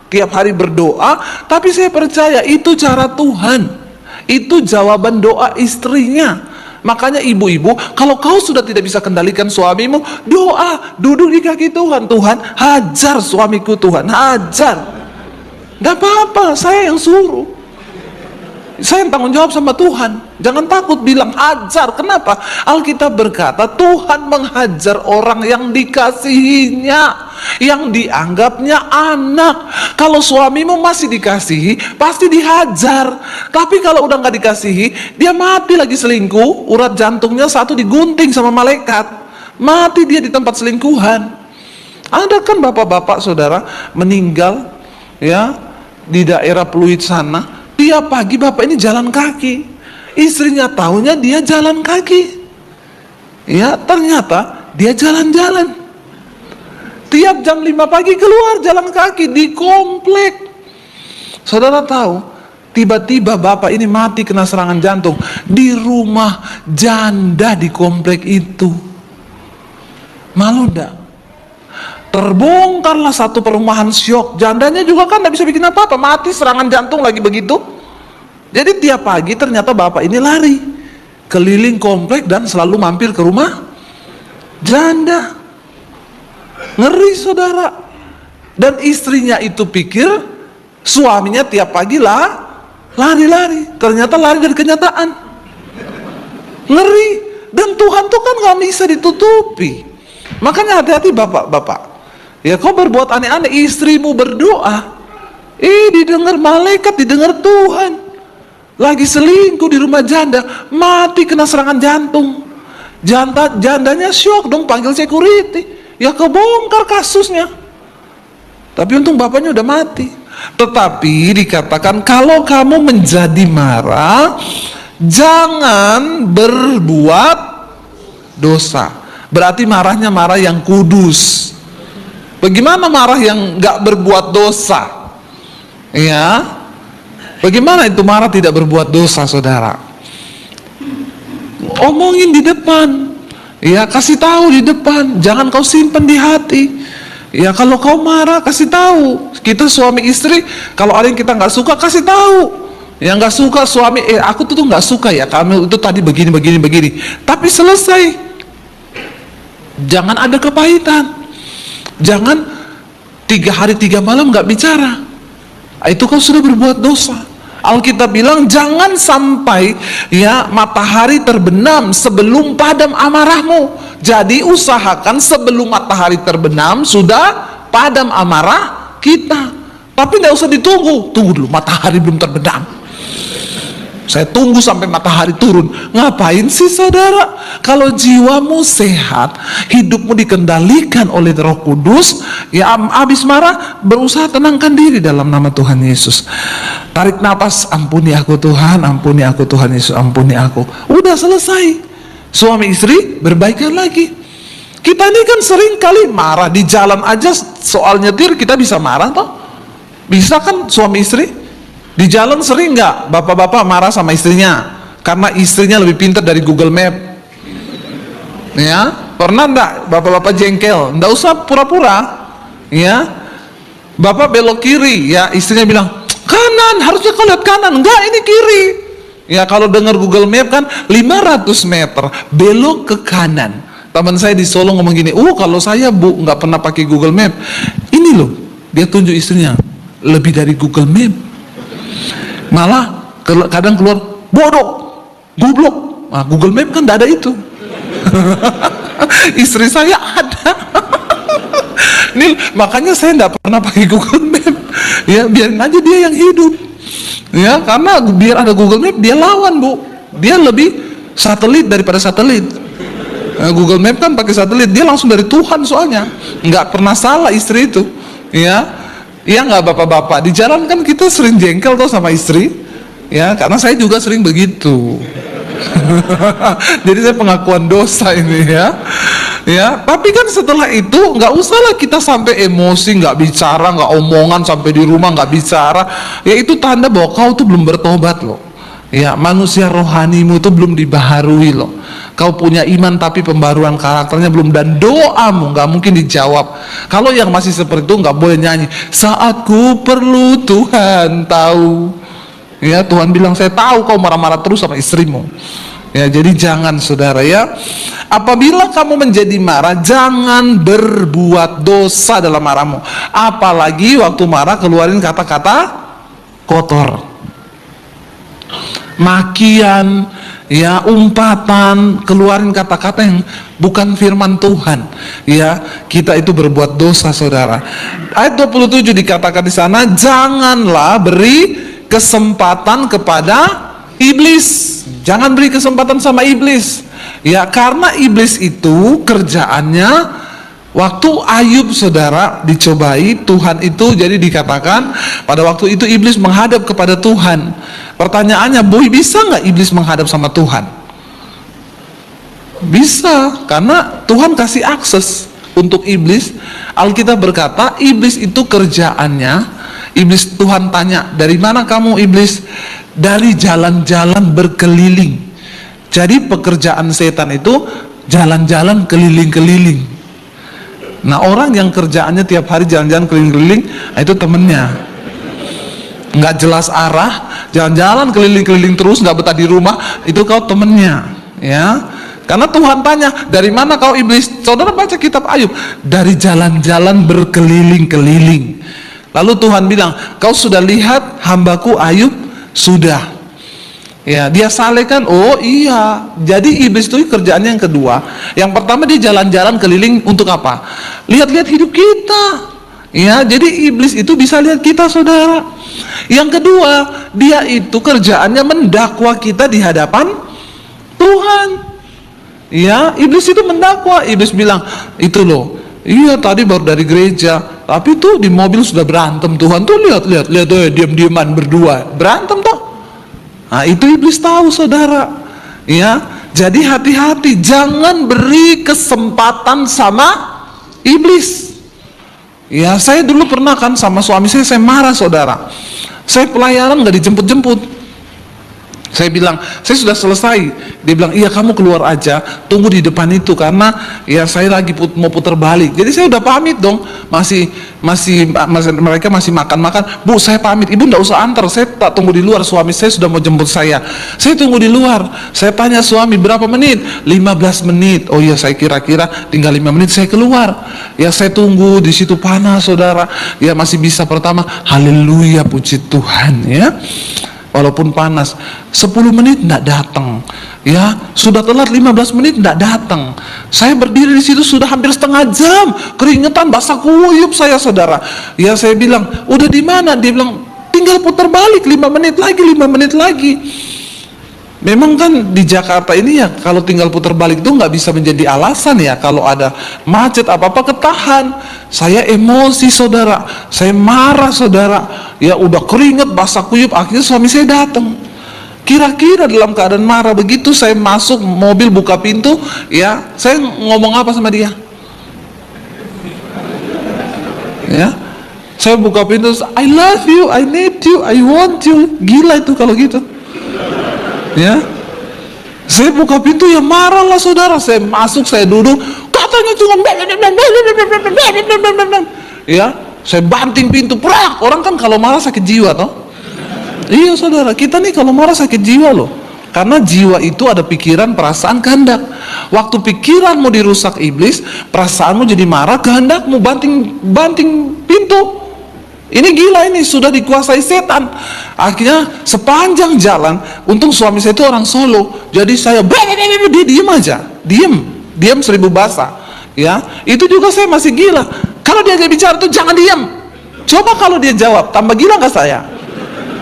A: tiap hari berdoa. Tapi saya percaya itu cara Tuhan. Itu jawaban doa istrinya. Makanya ibu-ibu, kalau kau sudah tidak bisa kendalikan suamimu, doa, duduk di kaki Tuhan. Tuhan, hajar suamiku Tuhan, hajar. Gak apa-apa, saya yang suruh. Saya yang tanggung jawab sama Tuhan. Jangan takut bilang hajar. Kenapa? Alkitab berkata Tuhan menghajar orang yang dikasihinya, yang dianggapnya anak. Kalau suamimu masih dikasihi, pasti dihajar. Tapi kalau udah gak dikasihi, dia mati lagi selingkuh, urat jantungnya satu digunting sama malaikat, mati dia di tempat selingkuhan. Ada kan bapak-bapak saudara meninggal ya di daerah Pluit sana. Tiap pagi bapak ini jalan kaki, istrinya taunya dia jalan kaki. Ya, ternyata dia jalan-jalan. Tiap jam 5 pagi keluar jalan kaki di komplek. Saudara tahu, tiba-tiba bapak ini mati kena serangan jantung di rumah janda di komplek itu. Malu dah. Terbongkarlah satu perumahan syok. Jandanya juga kan tidak bisa bikin apa-apa, mati serangan jantung lagi begitu. Jadi tiap pagi ternyata bapak ini lari keliling komplek dan selalu mampir ke rumah janda. Ngeri saudara. Dan istrinya itu pikir suaminya tiap pagi lah lari-lari, ternyata lari dari kenyataan. Ngeri. Dan Tuhan tuh kan gak bisa ditutupi. Makanya hati-hati bapak-bapak. Ya, kau berbuat aneh-aneh, istrimu berdoa, didengar malaikat, didengar Tuhan. Lagi selingkuh di rumah janda, mati kena serangan jantung. Jandanya syok dong, panggil security. Ya kebongkar kasusnya. Tapi untung bapaknya udah mati. Tetapi dikatakan kalau kamu menjadi marah, jangan berbuat dosa. Berarti marahnya marah yang kudus. Bagaimana marah yang gak berbuat dosa? Ya, bagaimana itu marah tidak berbuat dosa, saudara? Omongin di depan, ya, kasih tahu di depan, jangan kau simpan di hati. Ya, kalau kau marah kasih tahu. Kita suami istri, kalau ada yang kita nggak suka kasih tahu. Yang nggak suka suami, aku tuh nggak suka ya kamu itu tadi begini. Tapi selesai. Jangan ada kepahitan. Jangan 3 hari 3 malam nggak bicara. Itu kau sudah berbuat dosa. Alkitab bilang jangan sampai ya matahari terbenam sebelum padam amarahmu. Jadi usahakan sebelum matahari terbenam sudah padam amarah kita. Tapi tidak usah ditunggu. Tunggu dulu matahari belum terbenam, saya tunggu sampai matahari turun. Ngapain sih saudara? Kalau jiwamu sehat, hidupmu dikendalikan oleh Roh Kudus, ya habis marah berusaha tenangkan diri dalam nama Tuhan Yesus. Tarik nafas, ampuni aku Tuhan, ampuni aku Tuhan Yesus, ampuni aku. Udah selesai. Suami istri berbaikan lagi. Kita ini kan sering kali marah di jalan aja soal nyetir kita bisa marah toh? Bisa kan suami istri? Di jalan sering nggak bapak-bapak marah sama istrinya karena istrinya lebih pintar dari Google Map? Ya, pernah nggak bapak-bapak jengkel? Nggak usah pura-pura. Ya, bapak belok kiri, ya istrinya bilang kanan, harusnya kau lihat kanan. Enggak, ini kiri. Ya, kalau dengar Google Map kan 500 meter belok ke kanan. Teman saya di Solo ngomong gini, kalau saya bu nggak pernah pakai Google Map. Ini loh, dia tunjuk istrinya lebih dari Google Map. Malah kadang keluar bodoh, goblok. Nah, Google Map kan tidak ada itu. Istri saya ada. Nih, makanya saya tidak pernah pakai Google Map. Ya, biarin aja dia yang hidup. Ya, karena biar ada Google Map dia lawan bu. Dia lebih satelit daripada satelit. Google Map kan pakai satelit, dia langsung dari Tuhan soalnya. Nggak pernah salah istri itu. Ya. Iya nggak bapak-bapak, di jalan kan kita sering jengkel tuh sama istri, ya karena saya juga sering begitu. Jadi saya pengakuan dosa ini ya. Tapi kan setelah itu nggak usahlah kita sampai emosi, nggak bicara, nggak omongan sampai di rumah nggak bicara. Ya itu tanda bahwa kau tuh belum bertobat loh. Ya manusia rohanimu tuh belum dibaharui loh. Kau punya iman tapi pembaruan karakternya belum, dan doamu nggak mungkin dijawab. Kalau yang masih seperti itu nggak boleh nyanyi saat ku perlu Tuhan tahu. Ya Tuhan bilang saya tahu kau marah-marah terus sama istrimu. Ya jadi jangan saudara ya. Apabila kamu menjadi marah, jangan berbuat dosa dalam marahmu. Apalagi waktu marah keluarin kata-kata kotor. makian, ya, umpatan, keluarin kata-kata yang bukan firman Tuhan. Ya, kita itu berbuat dosa, saudara. Ayat 27 dikatakan di sana, janganlah beri kesempatan kepada iblis. Jangan beri kesempatan sama iblis. Ya, karena iblis itu kerjaannya, waktu Ayub, saudara, dicobai Tuhan itu, jadi dikatakan pada waktu itu iblis menghadap kepada Tuhan. Pertanyaannya, boy, bisa nggak iblis menghadap sama Tuhan? Bisa, karena Tuhan kasih akses untuk iblis. Alkitab berkata, iblis itu kerjaannya, iblis, Tuhan tanya, dari mana kamu iblis? Dari jalan-jalan berkeliling. Jadi pekerjaan setan itu jalan-jalan keliling-keliling. Nah, orang yang kerjaannya tiap hari jalan-jalan keliling-keliling, itu temennya. Nggak jelas arah, jalan-jalan keliling-keliling terus, nggak betah di rumah, itu kau temennya. Ya, karena Tuhan tanya, dari mana kau iblis? Saudara baca kitab Ayub, dari jalan-jalan berkeliling-keliling. Lalu Tuhan bilang, kau sudah lihat hambaku Ayub? Sudah. Ya, dia saleh kan? Oh iya. Jadi iblis itu kerjaannya yang kedua. Yang pertama, dia jalan-jalan keliling untuk apa? Lihat-lihat hidup kita. Ya, jadi iblis itu bisa lihat kita, saudara. Yang kedua, dia itu kerjaannya mendakwa kita di hadapan Tuhan. Ya, iblis itu mendakwa. Iblis bilang, itu loh, iya tadi baru dari gereja, tapi tuh di mobil sudah berantem. Tuhan tuh lihat diam-diaman berdua berantem tuh. Nah, itu iblis tahu, saudara. Ya, jadi hati-hati, jangan beri kesempatan sama iblis. Ya, saya dulu pernah kan sama suami saya marah, saudara. Saya pelayanan nggak dijemput-jemput. Saya bilang, saya sudah selesai. Dia bilang, iya kamu keluar aja, tunggu di depan itu, karena ya saya lagi mau putar balik. Jadi saya udah pamit dong, mereka masih makan-makan. Bu, saya pamit, ibu nggak usah antar, saya tak tunggu di luar, suami saya sudah mau jemput saya. Saya tunggu di luar. Saya tanya suami, berapa menit? 15 menit. Oh iya, saya kira-kira tinggal 5 menit saya keluar. Ya, saya tunggu di situ panas, saudara. Ya, masih bisa pertama, haleluya, puji Tuhan, ya. Walaupun panas, 10 menit tidak datang, ya, sudah telat 15 menit tidak datang. Saya berdiri di situ sudah hampir setengah jam, keringetan, basah kuyup saya, saudara. Ya, saya bilang, udah di mana? Dia bilang, tinggal putar balik 5 menit lagi, 5 menit lagi. Memang kan di Jakarta ini ya, kalau tinggal putar balik itu nggak bisa menjadi alasan ya. Kalau ada macet apa-apa ketahan. Saya emosi, saudara. Saya marah, saudara. Ya udah keringet, basah kuyup. Akhirnya suami saya datang. Kira-kira dalam keadaan marah begitu, saya masuk mobil, buka pintu. Ya, saya ngomong apa sama dia? Ya, saya buka pintu. I love you, I need you, I want you. Gila itu kalau gitu. Ya, saya buka pintu ya marah lah, saudara. Saya masuk, saya duduk, katanya cuma ya, saya banting pintu, prak. Orang kan kalau marah sakit jiwa toh. Iya, saudara, kita nih kalau marah sakit jiwa loh. Karena jiwa itu ada pikiran, perasaan, kehendak. Waktu pikiranmu dirusak iblis, perasaanmu jadi marah, kehendakmu banting pintu. Ini gila, ini sudah dikuasai setan. Akhirnya sepanjang jalan, untung suami saya itu orang Solo, jadi saya dia diem aja, diem 1000 bahasa. Ya, itu juga saya masih gila. Kalau dia bicara tuh jangan diem. Coba kalau dia jawab, tambah gila nggak saya?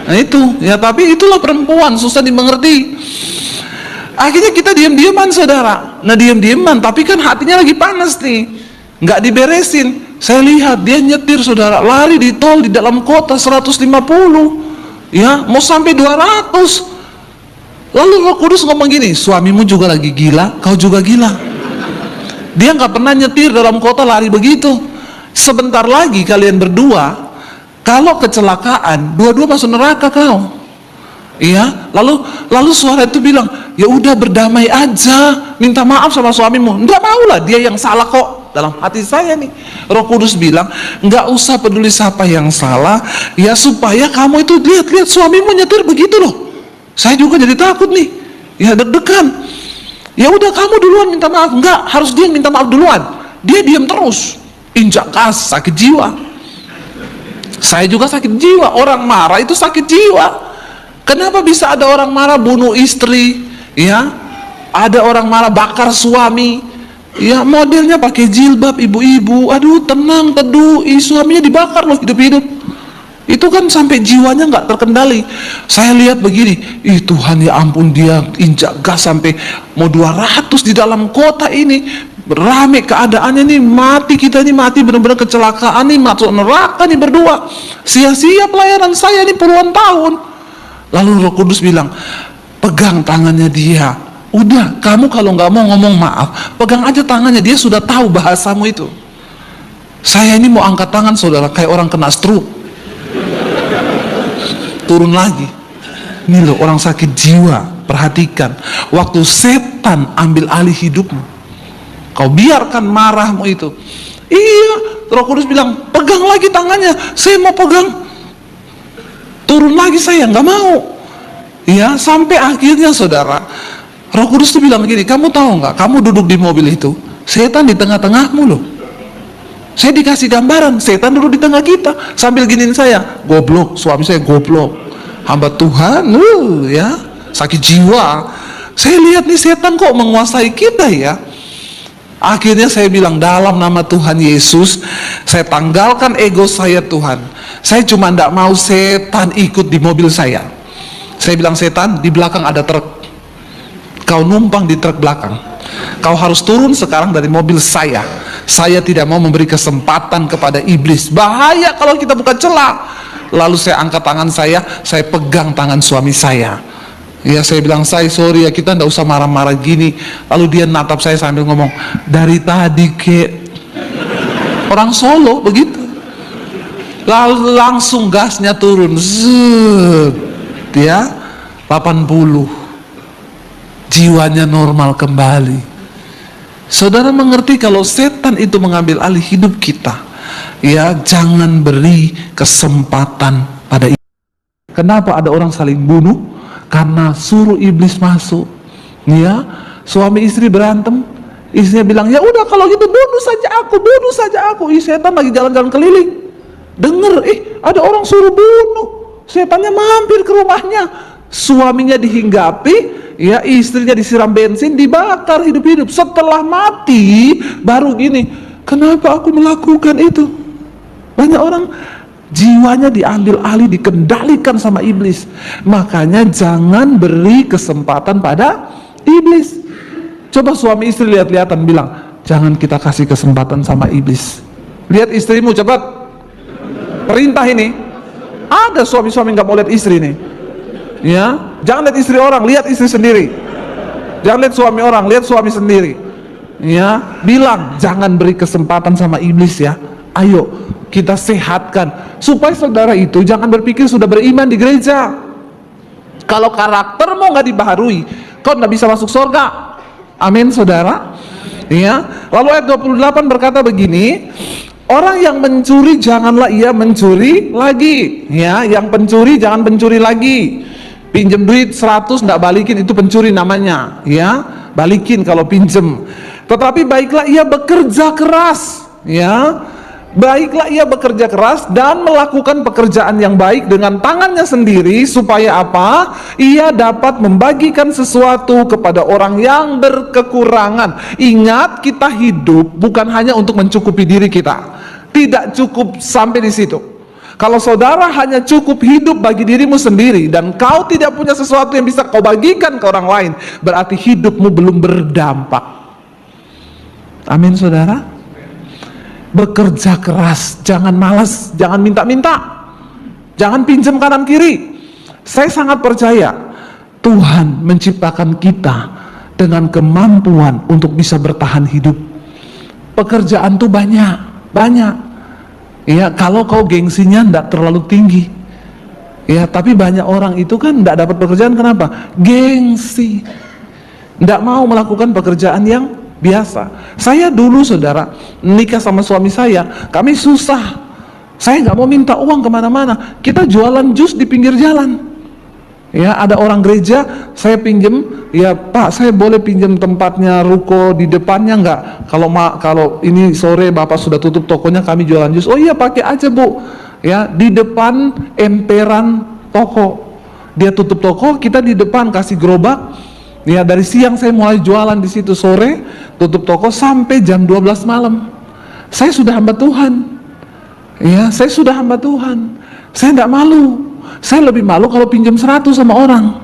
A: Nah itu, ya, tapi itulah perempuan, susah dimengerti. Akhirnya kita diem-dieman, saudara. Nah diem-dieman, tapi kan hatinya lagi panas nih, nggak diberesin. Saya lihat dia nyetir, saudara, lari di tol di dalam kota 150, ya, mau sampai 200. Lalu Roh Kudus ngomong gini, suamimu juga lagi gila, kau juga gila. Dia nggak pernah nyetir dalam kota lari begitu. Sebentar lagi kalian berdua, kalau kecelakaan, dua-dua masuk neraka kau. Iya, lalu suara itu bilang, ya udah berdamai aja, minta maaf sama suamimu. Nggak mau lah, dia yang salah kok. Dalam hati saya nih, Roh Kudus bilang, nggak usah peduli siapa yang salah, ya supaya kamu itu lihat suamimu nyetir begitu loh. Saya juga jadi takut nih, ya deg-degan. Ya udah kamu duluan minta maaf. Nggak, harus dia yang minta maaf duluan. Dia diam terus, injak gas, sakit jiwa. Saya juga sakit jiwa. Orang marah itu sakit jiwa. Kenapa bisa ada orang marah bunuh istri, ya? Ada orang marah bakar suami, ya, modelnya pakai jilbab ibu-ibu. Aduh, tenang, teduh, suaminya dibakar loh hidup-hidup. Itu kan sampai jiwanya nggak terkendali. Saya lihat begini, Tuhan ya ampun, dia injak gas sampai mau 200 di dalam kota ini, rame keadaannya nih, mati kita nih, mati benar-benar kecelakaan nih, masuk neraka nih berdua, sia-sia pelayanan saya nih puluhan tahun. Lalu Roh Kudus bilang, pegang tangannya dia. Udah, kamu kalau nggak mau ngomong maaf, pegang aja tangannya, dia sudah tahu bahasamu itu. Saya ini mau angkat tangan saudara, kayak orang kena stroke. Turun lagi. Ini loh orang sakit jiwa. Perhatikan, waktu setan ambil alih hidupmu, kau biarkan marahmu itu. Iya, Roh Kudus bilang, pegang lagi tangannya. Saya mau pegang. Turun lagi saya, nggak mau. Ya, sampai akhirnya saudara, Roh Kudus tuh bilang gini, kamu tahu nggak? Kamu duduk di mobil itu, setan di tengah-tengahmu loh. Saya dikasih gambaran, setan duduk di tengah kita sambil giniin saya, goblok, suami saya goblok, hamba Tuhan, ya, sakit jiwa. Saya lihat nih setan kok menguasai kita ya. Akhirnya saya bilang, dalam nama Tuhan Yesus, saya tanggalkan ego saya Tuhan. Saya cuma tidak mau setan ikut di mobil saya. Saya bilang, setan, di belakang ada truk. Kau numpang di truk belakang. Kau harus turun sekarang dari mobil saya. Saya tidak mau memberi kesempatan kepada iblis. Bahaya kalau kita buka celah. Lalu saya angkat tangan saya pegang tangan suami saya. Ya, saya bilang, sorry ya, kita nggak usah marah-marah gini. Lalu dia natap saya sambil ngomong, dari tadi ke orang Solo begitu. Lalu langsung gasnya turun, zut, ya, 80. Jiwanya normal kembali. Saudara mengerti kalau setan itu mengambil alih hidup kita, ya, jangan beri kesempatan pada iblis. Kenapa ada orang saling bunuh? Karena suruh iblis masuk. Ya, suami istri berantem, istrinya bilang, ya udah kalau gitu bunuh saja aku. Setan lagi jalan-jalan keliling, denger, ada orang suruh bunuh. Setannya mampir ke rumahnya, suaminya dihinggapi, ya, istrinya disiram bensin, dibakar hidup-hidup. Setelah mati baru gini, kenapa aku melakukan itu? Banyak orang jiwanya diambil alih, dikendalikan sama iblis. Makanya jangan beri kesempatan pada iblis. Coba suami istri lihat-lihatan, bilang, jangan kita kasih kesempatan sama iblis. Lihat istrimu, cepat. Perintah ini. Ada suami-suami nggak mau lihat istri nih. Ya, jangan lihat istri orang, lihat istri sendiri. Jangan lihat suami orang, lihat suami sendiri. Ya, bilang jangan beri kesempatan sama iblis ya. Ayo kita sehatkan supaya saudara itu jangan berpikir sudah beriman di gereja. Kalau karaktermu nggak dibaharui, kau nggak bisa masuk surga. Amin, saudara. Ya. Lalu ayat 28 berkata begini, orang yang mencuri janganlah ia mencuri lagi. Ya, yang pencuri jangan pencuri lagi. Pinjam duit 100 nggak balikin, itu pencuri namanya, ya, balikin kalau pinjem. Tetapi baiklah ia bekerja keras, ya, baiklah ia bekerja keras dan melakukan pekerjaan yang baik dengan tangannya sendiri, supaya apa? Ia dapat membagikan sesuatu kepada orang yang berkekurangan. Ingat, kita hidup bukan hanya untuk mencukupi diri kita. Tidak cukup sampai di situ. Kalau saudara hanya cukup hidup bagi dirimu sendiri dan kau tidak punya sesuatu yang bisa kau bagikan ke orang lain, berarti hidupmu belum berdampak. Amin, saudara. Bekerja keras, jangan malas, jangan minta-minta, jangan pinjam kanan kiri. Saya sangat percaya Tuhan menciptakan kita dengan kemampuan untuk bisa bertahan hidup. Pekerjaan tuh banyak. Ya, kalau kau gengsinya tidak terlalu tinggi, ya, tapi banyak orang itu kan tidak dapat pekerjaan. Kenapa? Gengsi, tidak mau melakukan pekerjaan yang biasa. Saya dulu, saudara, nikah sama suami saya, kami susah. Saya nggak mau minta uang kemana-mana. Kita jualan jus di pinggir jalan. Ya, ada orang gereja, saya pinjem, ya Pak, saya boleh pinjem tempatnya ruko di depannya nggak? Kalau ini sore Bapak sudah tutup tokonya, kami jualan jus. Oh iya, pakai aja Bu. Ya, di depan emperan toko, Dia tutup toko, kita di depan kasih gerobak. Ya, dari siang saya mulai jualan di situ, sore tutup toko sampai jam 12 malam. Saya sudah hamba Tuhan. Ya, saya sudah hamba Tuhan. Saya tidak malu. Saya lebih malu kalau pinjam 100 sama orang.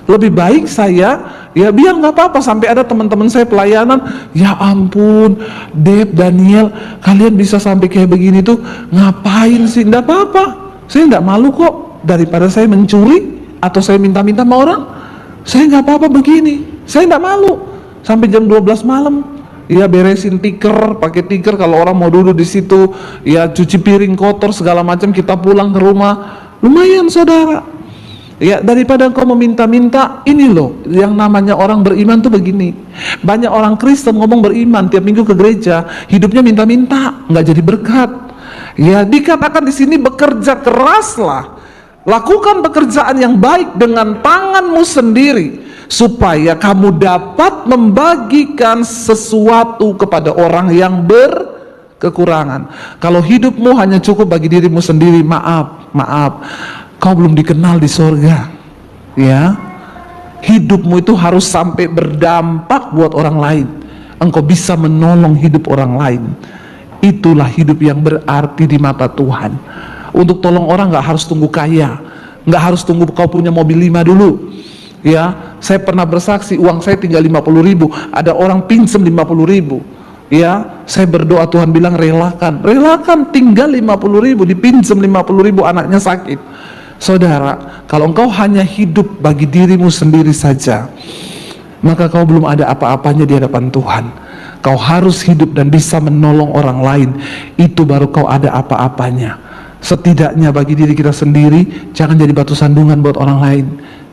A: Lebih baik saya, ya biar nggak apa-apa. Sampai ada teman-teman saya pelayanan, ya ampun, Deb, Daniel, kalian bisa sampai kayak begini tuh, ngapain sih? Nggak apa-apa. Saya nggak malu kok. Daripada saya mencuri atau saya minta-minta sama orang, saya nggak apa-apa begini. Saya nggak malu. Sampai jam 12 malam, ya beresin tikar, pakai tikar kalau orang mau duduk di situ, ya cuci piring kotor segala macam, kita pulang ke rumah. Lumayan saudara. Ya, daripada engkau meminta-minta, ini loh yang namanya orang beriman tuh begini. Banyak orang Kristen ngomong beriman, tiap minggu ke gereja, hidupnya minta-minta, nggak jadi berkat. Ya, dikatakan di sini bekerja keraslah, lakukan pekerjaan yang baik dengan tanganmu sendiri, supaya kamu dapat membagikan sesuatu kepada orang yang berkekurangan. Kalau hidupmu hanya cukup bagi dirimu sendiri, maaf, kau belum dikenal di sorga. Ya, hidupmu itu harus sampai berdampak buat orang lain. Engkau bisa menolong hidup orang lain. Itulah hidup yang berarti di mata Tuhan. Untuk tolong orang nggak harus tunggu kaya, nggak harus tunggu kau punya mobil 5 dulu. Ya, saya pernah bersaksi, uang saya tinggal 50.000, ada orang pinjam 50.000. Ya, saya berdoa, Tuhan bilang relakan tinggal 50.000, dipinjam 50.000, anaknya sakit. Saudara, kalau engkau hanya hidup bagi dirimu sendiri saja, maka kau belum ada apa-apanya di hadapan Tuhan. Kau harus hidup dan bisa menolong orang lain, itu baru kau ada apa-apanya. Setidaknya bagi diri kita sendiri, jangan jadi batu sandungan buat orang lain.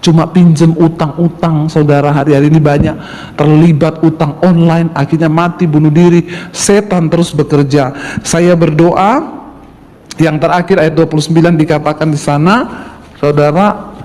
A: Cuma pinjam utang-utang, saudara, hari-hari ini banyak terlibat utang online, akhirnya mati bunuh diri, setan terus bekerja. Saya berdoa, yang terakhir ayat 29 dikatakan di sana, saudara,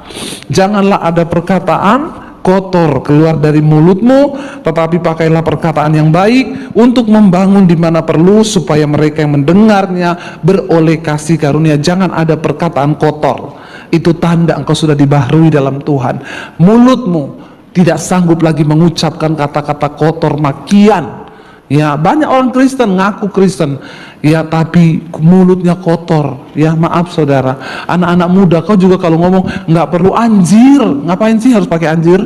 A: janganlah ada perkataan kotor keluar dari mulutmu, tetapi pakailah perkataan yang baik untuk membangun di mana perlu, supaya mereka yang mendengarnya beroleh kasih karunia. Jangan ada perkataan kotor. Itu tanda engkau sudah dibaharui dalam Tuhan. Mulutmu tidak sanggup lagi mengucapkan kata-kata kotor, makian. Ya, banyak orang Kristen ngaku Kristen, ya tapi mulutnya kotor. Ya, maaf saudara, anak-anak muda, kau juga kalau ngomong nggak perlu anjir. Ngapain sih harus pakai anjir?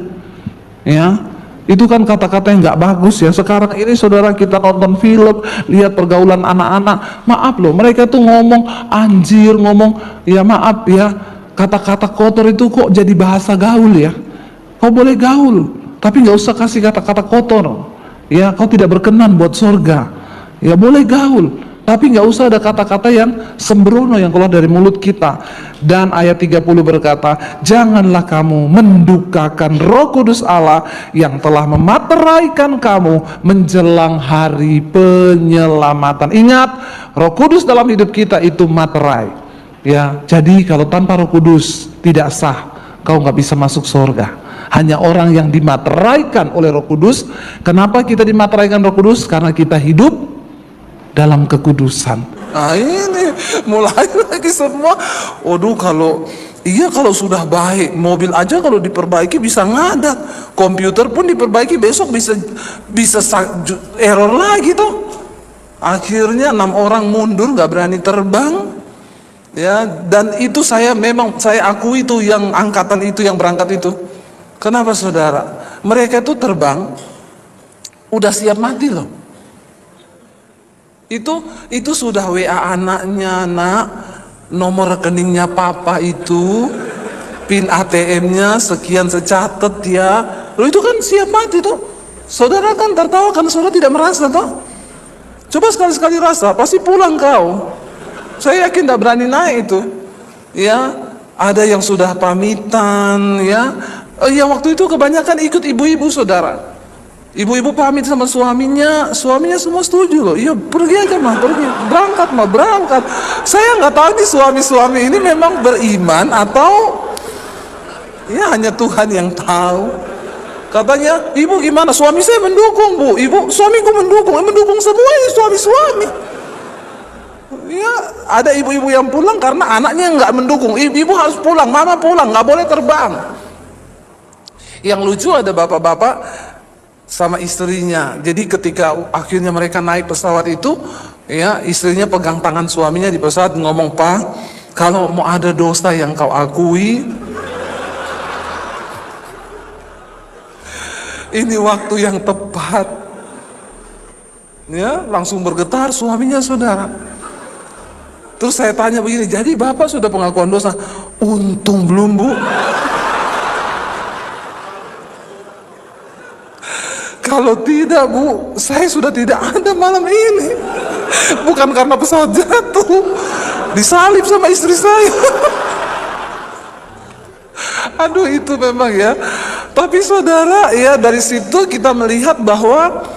A: Ya, itu kan kata-kata yang nggak bagus ya. Sekarang ini saudara, kita nonton film, lihat pergaulan anak-anak, maaf loh, mereka tuh ngomong anjir, ngomong, ya maaf ya, kata-kata kotor itu kok jadi bahasa gaul ya. Kau boleh gaul, tapi nggak usah kasih kata-kata kotor. Ya, kau tidak berkenan buat surga. Ya, boleh gaul, tapi nggak usah ada kata-kata yang sembrono yang keluar dari mulut kita. Dan ayat 30 berkata, janganlah kamu mendukakan Roh Kudus Allah yang telah memateraikan kamu menjelang hari penyelamatan. Ingat, Roh Kudus dalam hidup kita itu materai. Ya, jadi kalau tanpa Roh Kudus tidak sah, kau nggak bisa masuk surga. Hanya orang yang dimateraikan oleh Roh Kudus. Kenapa kita dimateraikan Roh Kudus? Karena kita hidup dalam kekudusan. Nah ini mulai lagi semua. Waduh, kalau sudah baik, mobil aja kalau diperbaiki bisa ngadat, komputer pun diperbaiki besok bisa error lagi tuh. Akhirnya 6 orang mundur, nggak berani terbang. Ya, dan itu saya akui itu, yang angkatan itu yang berangkat itu. Kenapa saudara? Mereka itu terbang udah siap mati loh. Itu sudah WA anaknya, nak, nomor rekeningnya papa itu, pin ATM-nya sekian, secatet ya. Loh, itu kan siap mati tuh. Saudara kan tertawa karena saudara tidak merasa toh. Coba sekali-sekali rasa, pasti pulang kau. Saya yakin tidak berani naik itu. Ya, ada yang sudah pamitan ya. Ya, waktu itu kebanyakan ikut ibu-ibu saudara. Ibu-ibu pamit sama suaminya semua setuju loh. Iya, pergi aja mah, pergi, berangkat. Saya nggak tahu nih suami-suami ini memang beriman atau ya hanya Tuhan yang tahu. Katanya, ibu gimana? Suami saya mendukung bu. Ibu, suamiku mendukung semua ini suami-suami. Ya, ada ibu-ibu yang pulang karena anaknya nggak mendukung. Ibu harus pulang, mama pulang, nggak boleh terbang. Yang lucu ada bapak-bapak sama istrinya. Jadi ketika akhirnya mereka naik pesawat itu, ya istrinya pegang tangan suaminya di pesawat ngomong, "Pak, kalau mau ada dosa yang kau akui, ini waktu yang tepat." Ya, langsung bergetar suaminya, saudara. Terus saya tanya begini, "Jadi bapak sudah pengakuan dosa?" "Untung belum, Bu." "Kalau tidak, Bu, saya sudah tidak ada malam ini." Bukan karena pesawat jatuh, disalib sama istri saya. Aduh, itu memang ya. Tapi saudara, ya dari situ kita melihat bahwa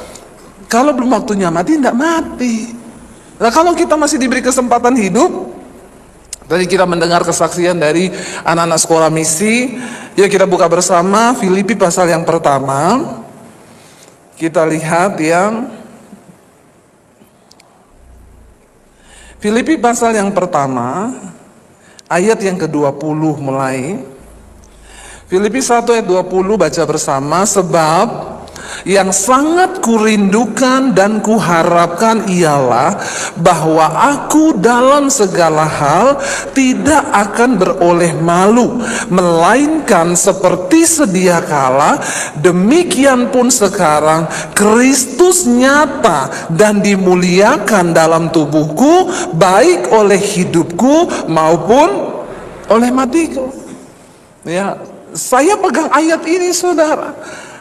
A: kalau belum waktunya mati, tidak mati. Nah, kalau kita masih diberi kesempatan hidup, tadi kita mendengar kesaksian dari anak-anak sekolah misi. Ya, kita buka bersama Filipi pasal yang pertama. Kita lihat yang Filipi pasal yang pertama, ayat yang ke-20 mulai. Filipi 1 ayat 20 baca bersama. "Sebab yang sangat kurindukan dan kuharapkan ialah bahwa aku dalam segala hal tidak akan beroleh malu, melainkan seperti sedia kala, demikian pun sekarang Kristus nyata dan dimuliakan dalam tubuhku, baik oleh hidupku maupun oleh matiku." Ya, saya pegang ayat ini, saudara.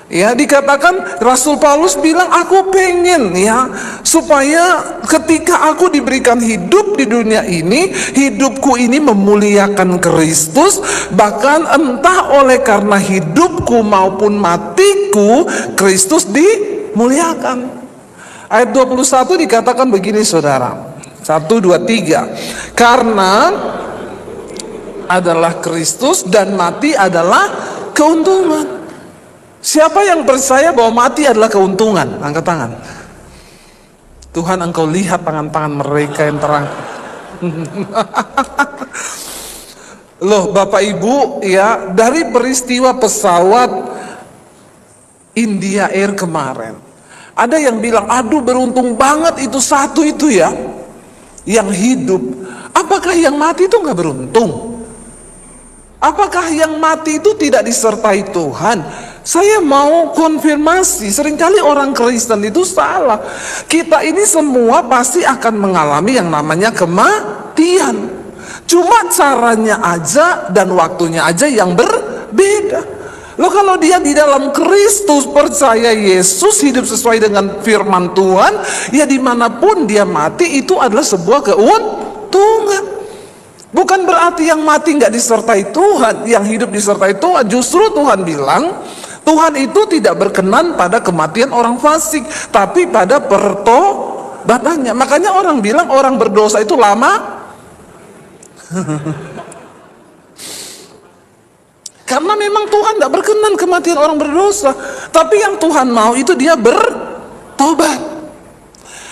A: Ya, dikatakan Rasul Paulus bilang, "Aku pengen ya supaya ketika aku diberikan hidup di dunia ini, hidupku ini memuliakan Kristus, bahkan entah oleh karena hidupku maupun matiku, Kristus dimuliakan." Ayat 21 dikatakan begini, saudara. 1, 2, 3. "Karena adalah Kristus dan mati adalah keuntungan." Siapa yang percaya bahwa mati adalah keuntungan? Angkat tangan. Tuhan, Engkau lihat tangan-tangan mereka yang terang. Loh, Bapak Ibu, ya, dari peristiwa pesawat India Air kemarin, ada yang bilang, "Aduh, beruntung banget itu satu itu ya, yang hidup." Apakah yang mati itu nggak beruntung? Apakah yang mati itu tidak disertai Tuhan? Saya mau konfirmasi, seringkali orang Kristen itu salah. Kita ini semua pasti akan mengalami yang namanya kematian. Cuma caranya aja dan waktunya aja yang berbeda. Loh, kalau dia di dalam Kristus, percaya Yesus, hidup sesuai dengan firman Tuhan, ya dimanapun dia mati itu adalah sebuah keuntungan. Bukan berarti yang mati nggak disertai Tuhan, yang hidup disertai Tuhan. Justru Tuhan bilang, Tuhan itu tidak berkenan pada kematian orang fasik, tapi pada pertobatannya. Makanya orang bilang orang berdosa itu lama. Karena memang Tuhan tidak berkenan kematian orang berdosa. Tapi yang Tuhan mau itu dia bertobat.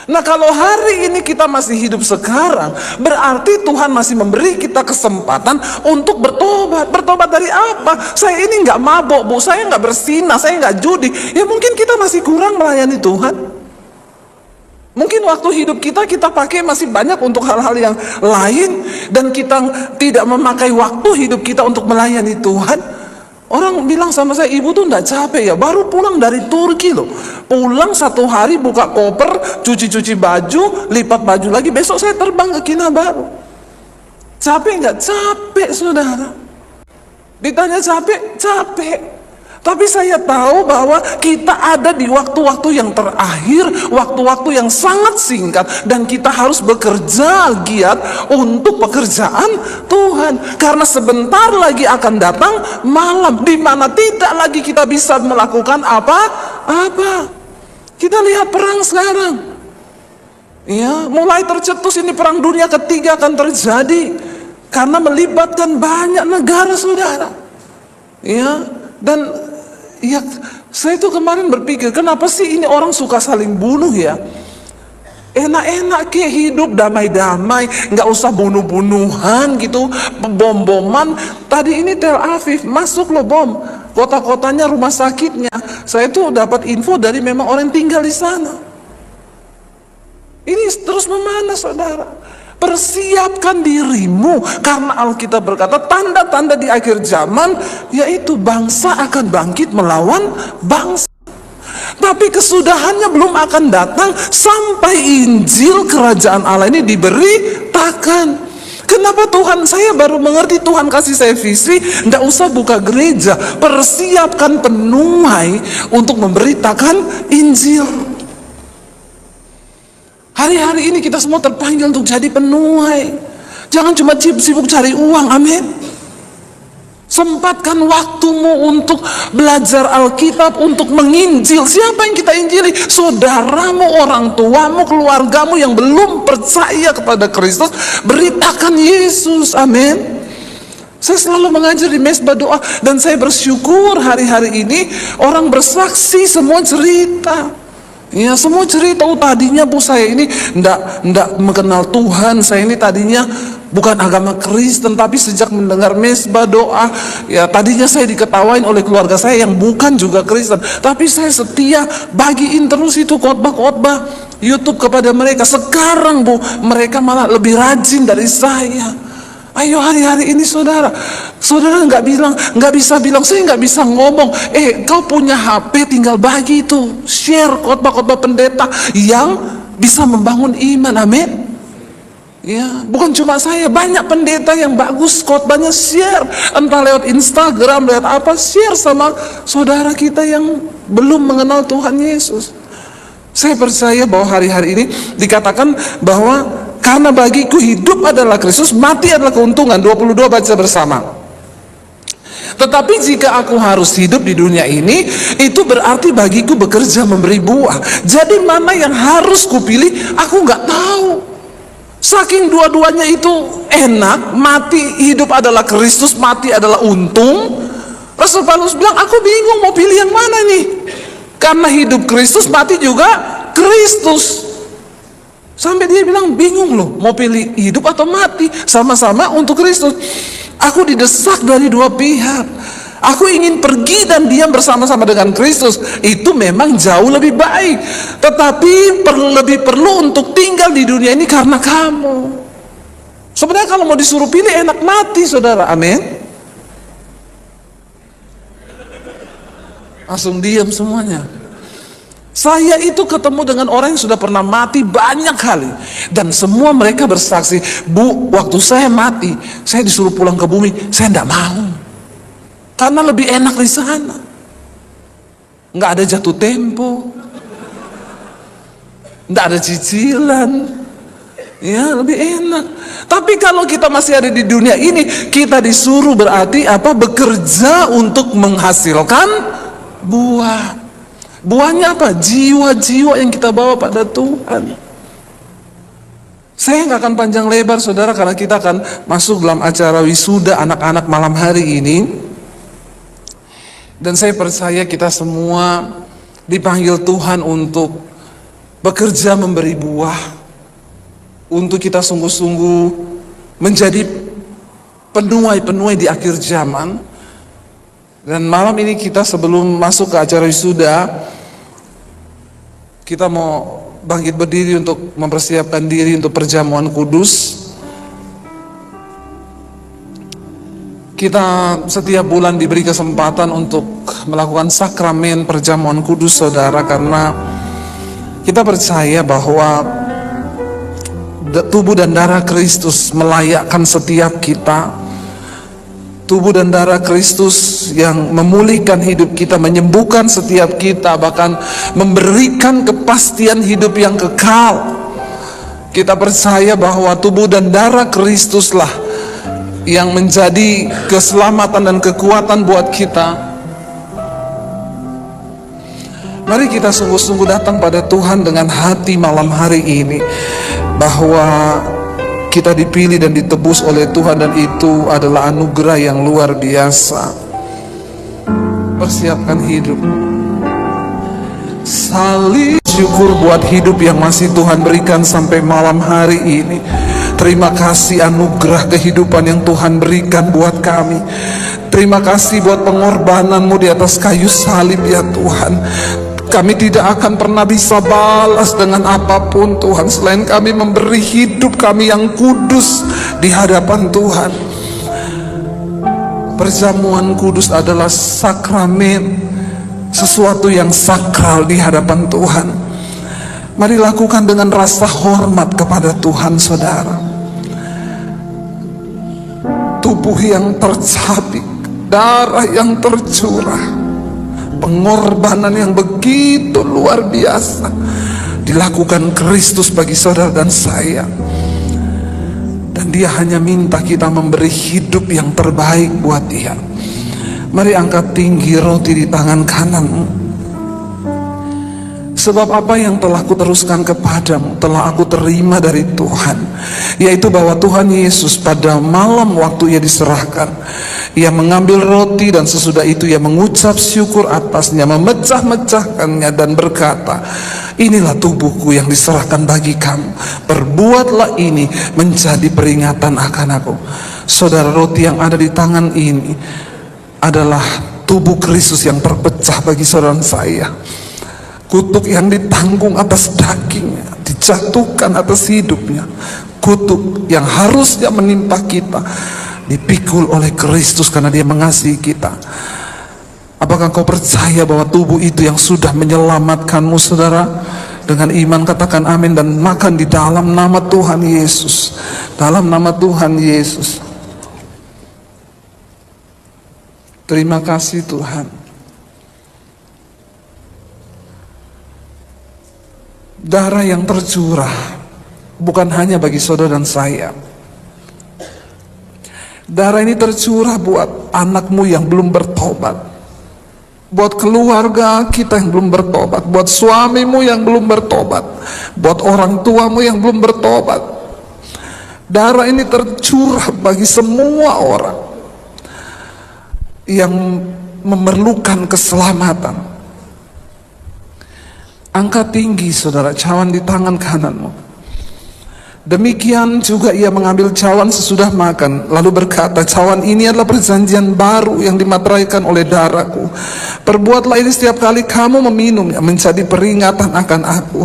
A: Nah, kalau hari ini kita masih hidup sekarang, berarti Tuhan masih memberi kita kesempatan untuk bertobat. Bertobat dari apa? Saya ini nggak mabok, Bu, saya nggak bersinah, saya nggak judi. Ya mungkin kita masih kurang melayani Tuhan. Mungkin waktu hidup kita pakai masih banyak untuk hal-hal yang lain, dan kita tidak memakai waktu hidup kita untuk melayani Tuhan. Orang bilang sama saya, "Ibu tuh enggak capek ya? Baru pulang dari Turki loh. Pulang 1 hari, buka koper, cuci-cuci baju, lipat baju lagi, besok saya terbang ke Kinabalu." Capek enggak? Capek, saudara. Ditanya capek? Capek. Tapi saya tahu bahwa kita ada di waktu-waktu yang terakhir, waktu-waktu yang sangat singkat, dan kita harus bekerja giat untuk pekerjaan Tuhan. Karena sebentar lagi akan datang malam di mana tidak lagi kita bisa melakukan apa-apa. Kita lihat perang sekarang. Ya, mulai tercetus ini perang dunia ketiga akan terjadi karena melibatkan banyak negara, saudara. Ya, dan ya, saya itu kemarin berpikir, kenapa sih ini orang suka saling bunuh ya? Enak-enak kayak hidup damai-damai, nggak usah bunuh-bunuhan gitu, bom-boman. Tadi ini Tel Aviv masuk loh bom, kota-kotanya, rumah sakitnya. Saya tuh dapat info dari memang orang yang tinggal di sana. Ini terus memanas, saudara. Persiapkan dirimu, karena Alkitab berkata tanda-tanda di akhir zaman yaitu bangsa akan bangkit melawan bangsa. Tapi kesudahannya belum akan datang sampai Injil kerajaan Allah ini diberitakan. Kenapa Tuhan, saya baru mengerti Tuhan kasih saya visi, nggak usah buka gereja, persiapkan penuai untuk memberitakan Injil. Hari-hari ini kita semua terpanggil untuk jadi penuai. Jangan cuma sibuk cari uang, amin. Sempatkan waktumu untuk belajar Alkitab, untuk menginjil. Siapa yang kita injili? Saudaramu, orang tuamu, keluargamu yang belum percaya kepada Kristus. Beritakan Yesus, amin. Saya selalu mengajar di mesbah doa, dan saya bersyukur hari-hari ini orang bersaksi, semua cerita. Ya, semua cerita, tadinya bu saya ini ndak mengenal Tuhan, saya ini tadinya bukan agama Kristen, tapi sejak mendengar mesbah doa, ya tadinya saya diketawain oleh keluarga saya yang bukan juga Kristen, tapi saya setia bagiin terus itu khotbah-khotbah YouTube kepada mereka. Sekarang bu, mereka malah lebih rajin dari saya. Ayo hari-hari ini saudara nggak bisa bilang saya nggak bisa ngomong. Kau punya HP, tinggal bagi itu, share khotbah-khotbah pendeta yang bisa membangun iman, amin. Ya, bukan cuma saya, banyak pendeta yang bagus khotbahnya, share, entah lewat Instagram, lewat apa, share sama saudara kita yang belum mengenal Tuhan Yesus. Saya percaya bahwa hari-hari ini dikatakan bahwa karena bagiku hidup adalah Kristus, mati adalah keuntungan. 22 baca bersama. Tetapi jika aku harus hidup di dunia ini, itu berarti bagiku bekerja memberi buah. Jadi mana yang harus kupilih, aku nggak tahu. Saking dua-duanya itu enak, mati hidup adalah Kristus, mati adalah untung. Rasul Paulus bilang, aku bingung mau pilih yang mana nih. Karena hidup Kristus, mati juga Kristus. Sampai dia bilang bingung loh, mau pilih hidup atau mati, sama-sama untuk Kristus. Aku didesak dari dua pihak. Aku ingin pergi dan diam bersama-sama dengan Kristus, itu memang jauh lebih baik. Tetapi lebih perlu untuk tinggal di dunia ini karena kamu. Sebenarnya kalau mau disuruh pilih enak mati, saudara, amin. Langsung diam semuanya. Saya itu ketemu dengan orang yang sudah pernah mati banyak kali, dan semua mereka bersaksi, bu, waktu saya mati, saya disuruh pulang ke bumi, saya tidak mau, karena lebih enak di sana, nggak ada jatuh tempo, nggak ada cicilan, ya lebih enak. Tapi kalau kita masih ada di dunia ini, kita disuruh berarti apa? Bekerja untuk menghasilkan buah. Buahnya apa? Jiwa-jiwa yang kita bawa pada Tuhan. Saya nggak akan panjang lebar saudara, karena kita akan masuk dalam acara wisuda anak-anak malam hari ini. Dan saya percaya kita semua dipanggil Tuhan untuk bekerja memberi buah, untuk kita sungguh-sungguh menjadi penuai-penuai di akhir zaman. Dan malam ini kita sebelum masuk ke acara wisuda, kita mau bangkit berdiri untuk mempersiapkan diri untuk perjamuan kudus. Kita setiap bulan diberi kesempatan untuk melakukan sakramen perjamuan kudus, saudara, karena kita percaya bahwa tubuh dan darah Kristus melayakkan setiap kita. Tubuh dan darah Kristus yang memulihkan hidup kita, menyembuhkan setiap kita, bahkan memberikan kepastian hidup yang kekal. Kita percaya bahwa tubuh dan darah Kristuslah yang menjadi keselamatan dan kekuatan buat kita. Mari kita sungguh-sungguh datang pada Tuhan dengan hati malam hari ini, bahwa kita dipilih dan ditebus oleh Tuhan, dan itu adalah anugerah yang luar biasa. Persiapkan hidup. salib. Syukur buat hidup yang masih Tuhan berikan sampai malam hari ini. Terima kasih anugerah kehidupan yang Tuhan berikan buat kami. Terima kasih buat pengorbananmu di atas kayu salib ya Tuhan. Kami tidak akan pernah bisa balas dengan apapun Tuhan, selain kami memberi hidup kami yang kudus di hadapan Tuhan. Perjamuan kudus adalah sakramen, sesuatu yang sakral di hadapan Tuhan. Mari lakukan dengan rasa hormat kepada Tuhan, saudara. Tubuh yang tercabik, darah yang tercurah, pengorbanan yang begitu luar biasa dilakukan Kristus bagi saudara dan saya. Dan dia hanya minta kita memberi hidup yang terbaik buat dia. Mari angkat tinggi roti di tangan kananmu. Sebab apa yang telah kuteruskan kepadamu telah aku terima dari Tuhan, yaitu bahwa Tuhan Yesus pada malam waktu ia diserahkan, ia mengambil roti dan sesudah itu ia mengucap syukur atasnya, memecah-mecahkannya dan berkata, inilah tubuhku yang diserahkan bagi kamu, perbuatlah ini menjadi peringatan akan aku. Saudara, roti yang ada di tangan ini adalah tubuh Kristus yang terpecah bagi saudara saya. Kutuk yang ditanggung atas dagingnya dijatuhkan atas hidupnya. Kutuk yang harusnya menimpa kita dipikul oleh Kristus karena dia mengasihi kita. Apakah kau percaya bahwa tubuh itu yang sudah menyelamatkanmu, saudara? Dengan iman katakan amin dan makan di dalam nama Tuhan Yesus. Dalam nama Tuhan Yesus. Terima kasih Tuhan. Darah yang tercurah bukan hanya bagi saudara dan saya. Darah ini tercurah buat anakmu yang belum bertobat, buat keluarga kita yang belum bertobat, buat suamimu yang belum bertobat, buat orang tuamu yang belum bertobat. Darah ini tercurah bagi semua orang yang memerlukan keselamatan. Angkat tinggi saudara cawan di tangan kananmu. Demikian juga ia mengambil cawan sesudah makan, lalu berkata, cawan ini adalah perjanjian baru yang dimateraikan oleh darahku. Perbuatlah ini setiap kali kamu meminumnya menjadi peringatan akan aku.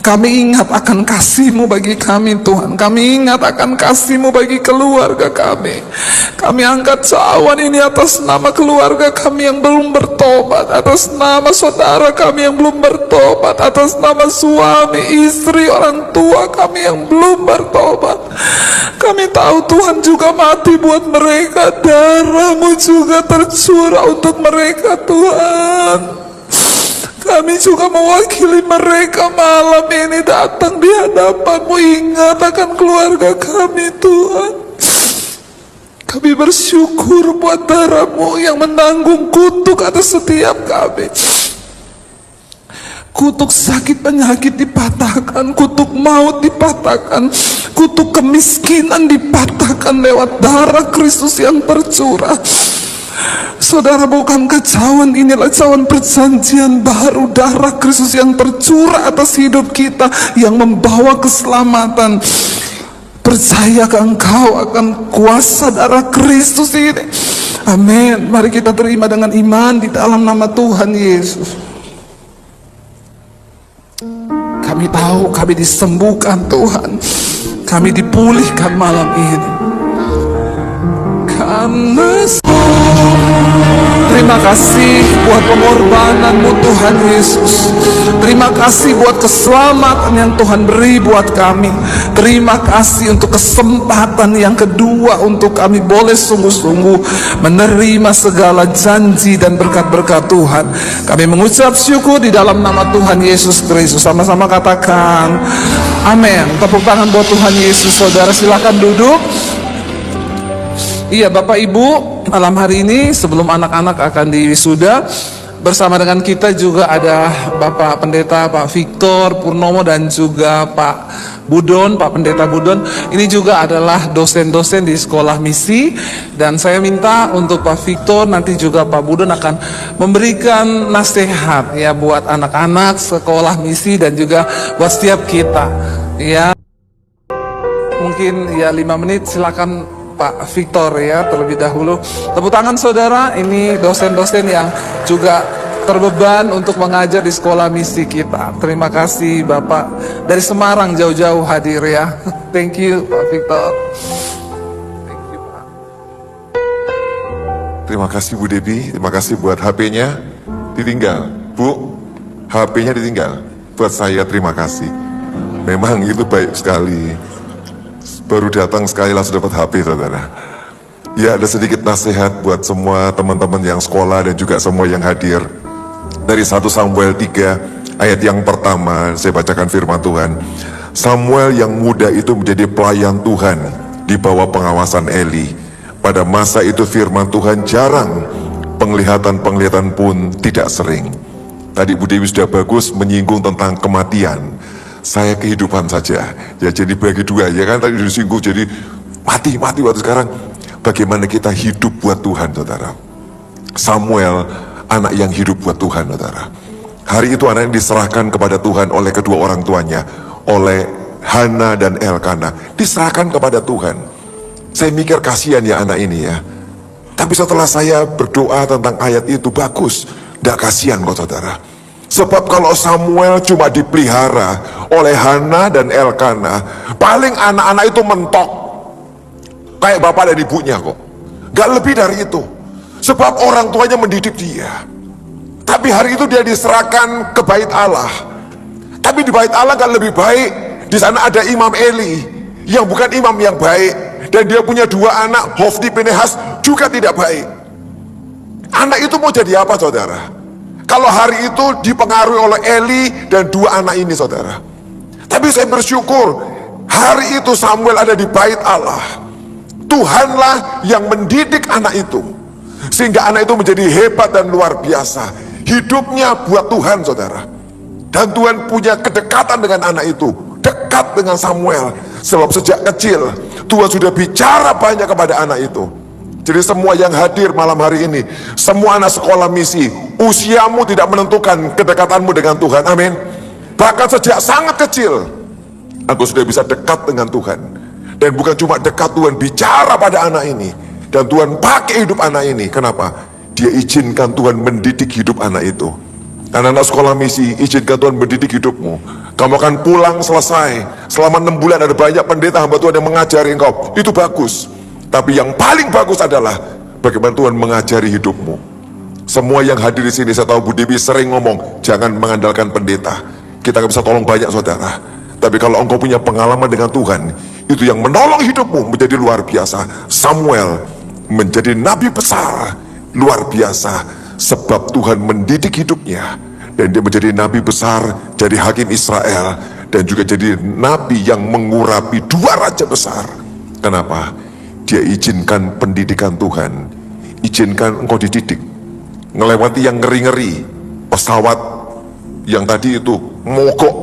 A: Kami ingat akan kasih-Mu bagi kami Tuhan. Kami ingat akan kasih-Mu bagi keluarga kami. Kami angkat cawan ini atas nama keluarga kami yang belum bertobat, atas nama saudara kami yang belum bertobat, atas nama suami, istri, orang tua kami yang belum bertobat. Kami tahu Tuhan juga mati buat mereka, darah-Mu juga tercurah untuk mereka Tuhan. Kami juga mewakili mereka malam ini datang di hadapan-Mu, ingat akan keluarga kami Tuhan. Kami bersyukur buat darah-Mu yang menanggung kutuk atas setiap kami. Kutuk sakit penyakit dipatahkan, kutuk maut dipatahkan, kutuk kemiskinan dipatahkan lewat darah Kristus yang tercurah. Saudara, bukankah cawan inilah cawan perjanjian baru, darah Kristus yang tercurah atas hidup kita yang membawa keselamatan. Percayakah engkau akan kuasa darah Kristus ini? Amin. Mari kita terima dengan iman di dalam nama Tuhan Yesus. Kami tahu kami disembuhkan Tuhan, kami dipulihkan malam ini. Terima kasih buat pengorbanan-Mu Tuhan Yesus. Terima kasih buat keselamatan yang Tuhan beri buat kami. Terima kasih untuk kesempatan yang kedua untuk kami boleh sungguh-sungguh menerima segala janji dan berkat-berkat Tuhan. Kami mengucap syukur di dalam nama Tuhan Yesus Kristus. Sama-sama katakan amin. Tepuk tangan buat Tuhan Yesus. Saudara silakan duduk. Iya Bapak Ibu, malam hari ini sebelum anak-anak akan diwisuda, bersama dengan kita juga ada Bapak Pendeta Pak Victor Purnomo dan juga Pak Budon, Pak Pendeta Budon, ini juga adalah dosen-dosen di sekolah misi, dan saya minta untuk Pak Victor, nanti juga Pak Budon akan memberikan nasihat ya buat anak-anak sekolah misi dan juga buat setiap kita. Ya, mungkin ya 5 menit, silakan Pak Victor ya terlebih dahulu. Tepuk tangan saudara, ini dosen-dosen yang juga terbeban untuk mengajar di sekolah misi kita. Terima kasih Bapak dari Semarang jauh-jauh hadir ya. Thank you Pak Victor. Thank you Pak.
B: Terima kasih Bu Debbie, terima kasih buat HP-nya ditinggal. Bu, HP-nya ditinggal. Buat saya terima kasih. Memang itu baik sekali. Baru datang sekali langsung dapat HP saudara. Ya, ada sedikit nasihat buat semua teman-teman yang sekolah dan juga semua yang hadir. Dari 1 Samuel 3 ayat yang pertama saya bacakan firman Tuhan. Samuel yang muda itu menjadi pelayan Tuhan di bawah pengawasan Eli. Pada masa itu firman Tuhan jarang, penglihatan-penglihatan pun tidak sering. Tadi Bu Dewi sudah bagus menyinggung tentang kematian. Saya kehidupan saja, ya jadi bagi dua ya kan, tadi disinggung jadi mati waktu sekarang. Bagaimana kita hidup buat Tuhan saudara. Samuel anak yang hidup buat Tuhan saudara. Hari itu anak yang diserahkan kepada Tuhan oleh kedua orang tuanya, oleh Hana dan Elkana, diserahkan kepada Tuhan. Saya mikir kasihan ya anak ini ya. Tapi setelah saya berdoa tentang ayat itu, bagus, tidak kasihan kok saudara. Sebab kalau Samuel cuma dipelihara oleh Hana dan Elkana, paling anak-anak itu mentok kayak bapak dan ibunya kok. Gak lebih dari itu. Sebab orang tuanya mendidik dia. Tapi hari itu dia diserahkan ke bait Allah. Tapi di bait Allah gak lebih baik. Di sana ada Imam Eli yang bukan imam yang baik, dan dia punya 2 anak, Hofni Pinehas, juga tidak baik. Anak itu mau jadi apa saudara? Kalau hari itu dipengaruhi oleh Eli dan 2 anak ini saudara. Tapi saya bersyukur hari itu Samuel ada di bait Allah. Tuhanlah yang mendidik anak itu, sehingga anak itu menjadi hebat dan luar biasa. Hidupnya buat Tuhan saudara. Dan Tuhan punya kedekatan dengan anak itu, dekat dengan Samuel. Sebab sejak kecil Tuhan sudah bicara banyak kepada anak itu. Jadi semua yang hadir malam hari ini, semua anak sekolah misi, usiamu tidak menentukan kedekatanmu dengan Tuhan, amin. Bahkan sejak sangat kecil aku sudah bisa dekat dengan Tuhan. Dan bukan cuma dekat, Tuhan bicara pada anak ini, dan Tuhan pakai hidup anak ini. Kenapa? Dia izinkan Tuhan mendidik hidup anak itu. Anak-anak sekolah misi, izinkan Tuhan mendidik hidupmu. Kamu akan pulang selesai, selama 6 bulan ada banyak pendeta hamba Tuhan yang mengajari engkau, itu bagus. Tapi yang paling bagus adalah bagaimana Tuhan mengajari hidupmu. Semua yang hadir di sini, saya tahu Bu Dewi sering ngomong, jangan mengandalkan pendeta. Kita gak bisa tolong banyak saudara. Tapi kalau engkau punya pengalaman dengan Tuhan, itu yang menolong hidupmu menjadi luar biasa. Samuel menjadi nabi besar, luar biasa, sebab Tuhan mendidik hidupnya. Dan dia menjadi nabi besar, jadi hakim Israel, dan juga jadi nabi yang mengurapi 2 raja besar. Kenapa? Dia izinkan pendidikan Tuhan, izinkan engkau dididik, ngelewati yang ngeri-ngeri, pesawat yang tadi itu mogok,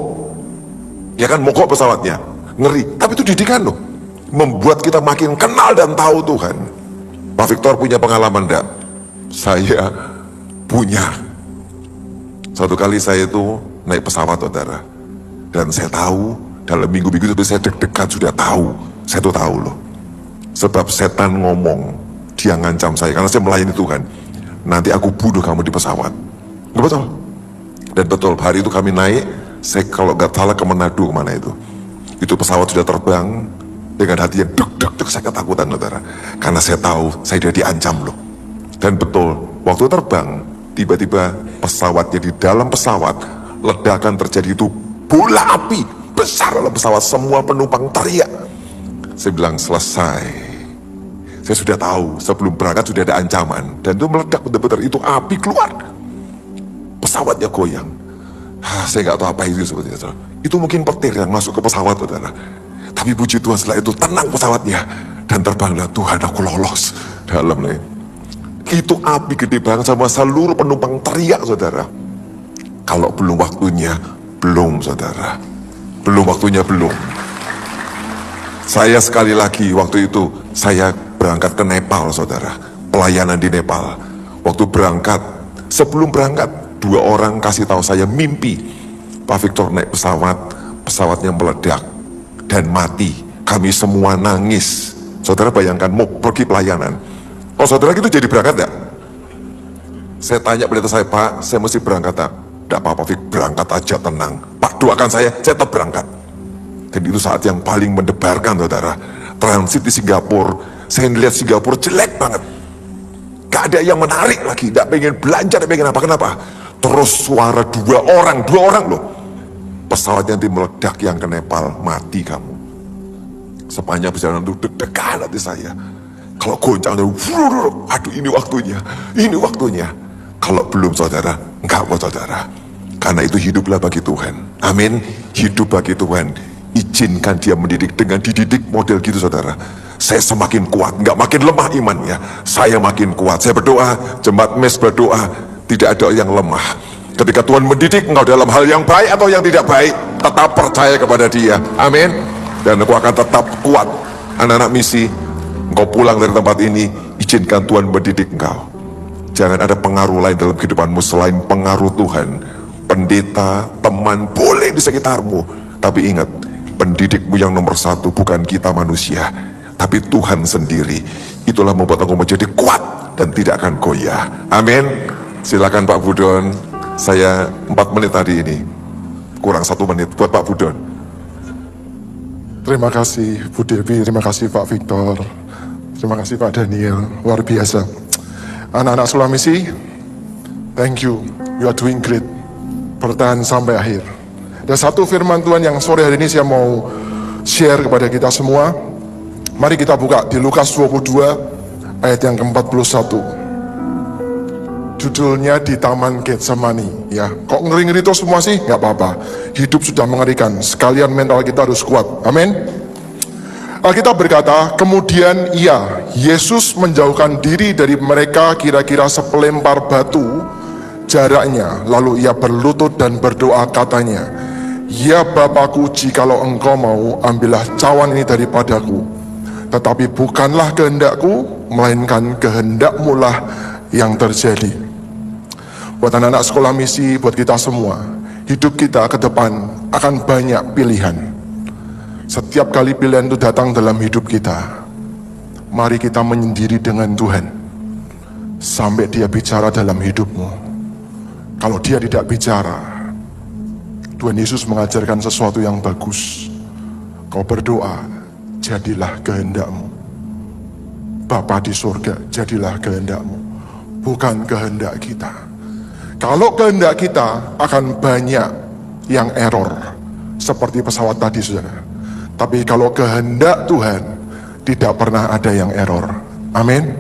B: ya kan, mogok pesawatnya, ngeri, tapi itu didikan loh, membuat kita makin kenal dan tahu Tuhan. Pak Victor punya pengalaman enggak? Saya punya. Satu kali saya itu naik pesawat saudara, dan saya tahu dalam minggu-minggu itu saya deg-degan, sudah tahu, saya tuh tahu loh. Sebab setan ngomong, dia ngancam saya karena saya melayani Tuhan, nanti aku bunuh kamu di pesawat. Nggak betul? Dan betul, hari itu kami naik, saya kalau nggak salah ke Manado, kemana itu pesawat sudah terbang dengan hati yang deg-deg, saya ketakutan saudara, karena saya tahu saya sudah diancam loh. Dan betul, waktu terbang, tiba-tiba pesawatnya, di dalam pesawat ledakan terjadi, itu bola api besar dalam pesawat, semua penumpang teriak. Saya bilang selesai. Saya sudah tahu sebelum berangkat sudah ada ancaman, dan itu meledak benar-benar, itu api keluar, pesawatnya goyang. Saya nggak tahu apa itu sebetulnya. Itu mungkin petir yang masuk ke pesawat saudara. Tapi puji Tuhan setelah itu tenang pesawatnya dan terbanglah. Tuhan, aku lolos dalam nih. Itu api gede banget, sama seluruh penumpang teriak saudara. Kalau belum waktunya, belum saudara. Belum waktunya, belum. Saya sekali lagi waktu itu, saya berangkat ke Nepal, saudara. Pelayanan di Nepal. Waktu berangkat, sebelum berangkat, 2 orang kasih tahu saya mimpi. Pak Victor naik pesawat, pesawatnya meledak dan mati. Kami semua nangis. Saudara bayangkan mau pergi pelayanan. Oh saudara gitu jadi berangkat gak? Saya tanya pendeta saya, Pak, saya mesti berangkat tak? Tidak apa-apa Vic, berangkat aja tenang. Pak doakan saya tetap berangkat. Dan itu saat yang paling mendebarkan, saudara. Transit di Singapura, saya lihat Singapura jelek banget. Gak ada yang menarik lagi, gak pengen belanja, gak pengen apa, kenapa? Terus suara 2 orang loh. Pesawatnya nanti meledak yang ke Nepal, mati kamu. Sepanjang perjalanan itu deg-degan hati saya. Kalau goncang, aduh ini waktunya. Kalau belum saudara, enggak mau saudara. Karena itu hiduplah bagi Tuhan. Amin. Hidup bagi Tuhan. Izinkan dia mendidik, dengan dididik model gitu saudara. Saya semakin kuat, enggak makin lemah imannya. Saya makin kuat. Saya berdoa, jemaat mes berdoa, tidak ada yang lemah. Ketika Tuhan mendidik engkau dalam hal yang baik atau yang tidak baik, tetap percaya kepada dia. Amin. Dan engkau akan tetap kuat. Anak-anak misi, engkau pulang dari tempat ini, izinkan Tuhan mendidik engkau. Jangan ada pengaruh lain dalam kehidupanmu selain pengaruh Tuhan. Pendeta, teman, boleh di sekitarmu. Tapi ingat, pendidikmu yang nomor 1 bukan kita manusia, tapi Tuhan sendiri. Itulah membuat engkau menjadi kuat dan tidak akan goyah. Amin. Silakan Pak Budon. Saya 4 menit tadi ini. Kurang 1 menit buat Pak Budon.
C: Terima kasih Bu Devi, terima kasih Pak Victor, terima kasih Pak Daniel, luar biasa. Anak-anak Sekolah Misi, thank you are doing great. Bertahan sampai akhir. Dan satu firman Tuhan yang sore hari ini saya mau share kepada kita semua. Mari kita buka di Lukas 22 ayat yang ke-41. Judulnya di Taman Getsemani. Ya, kok ngeri-ngeri itu semua sih? Gak apa-apa. Hidup sudah mengerikan. Sekalian mental kita harus kuat. Amin. Alkitab berkata, kemudian Yesus menjauhkan diri dari mereka kira-kira sepelempar batu jaraknya. Lalu ia berlutut dan berdoa katanya, ya Bapakku, jikalau engkau mau, ambillah cawan ini daripadaku. Tetapi bukanlah kehendakku, melainkan kehendakmu lah yang terjadi. Buat anak-anak Sekolah Misi, buat kita semua, hidup kita ke depan akan banyak pilihan. Setiap kali pilihan itu datang dalam hidup kita, mari kita menyendiri dengan Tuhan sampai dia bicara dalam hidupmu. Kalau dia tidak bicara, Tuhan Yesus mengajarkan sesuatu yang bagus. Kau berdoa, jadilah kehendakmu. Bapa di surga, jadilah kehendakmu, bukan kehendak kita. Kalau kehendak kita, akan banyak yang error, seperti pesawat tadi, saudara. Tapi kalau kehendak Tuhan, tidak pernah ada yang error. Amin.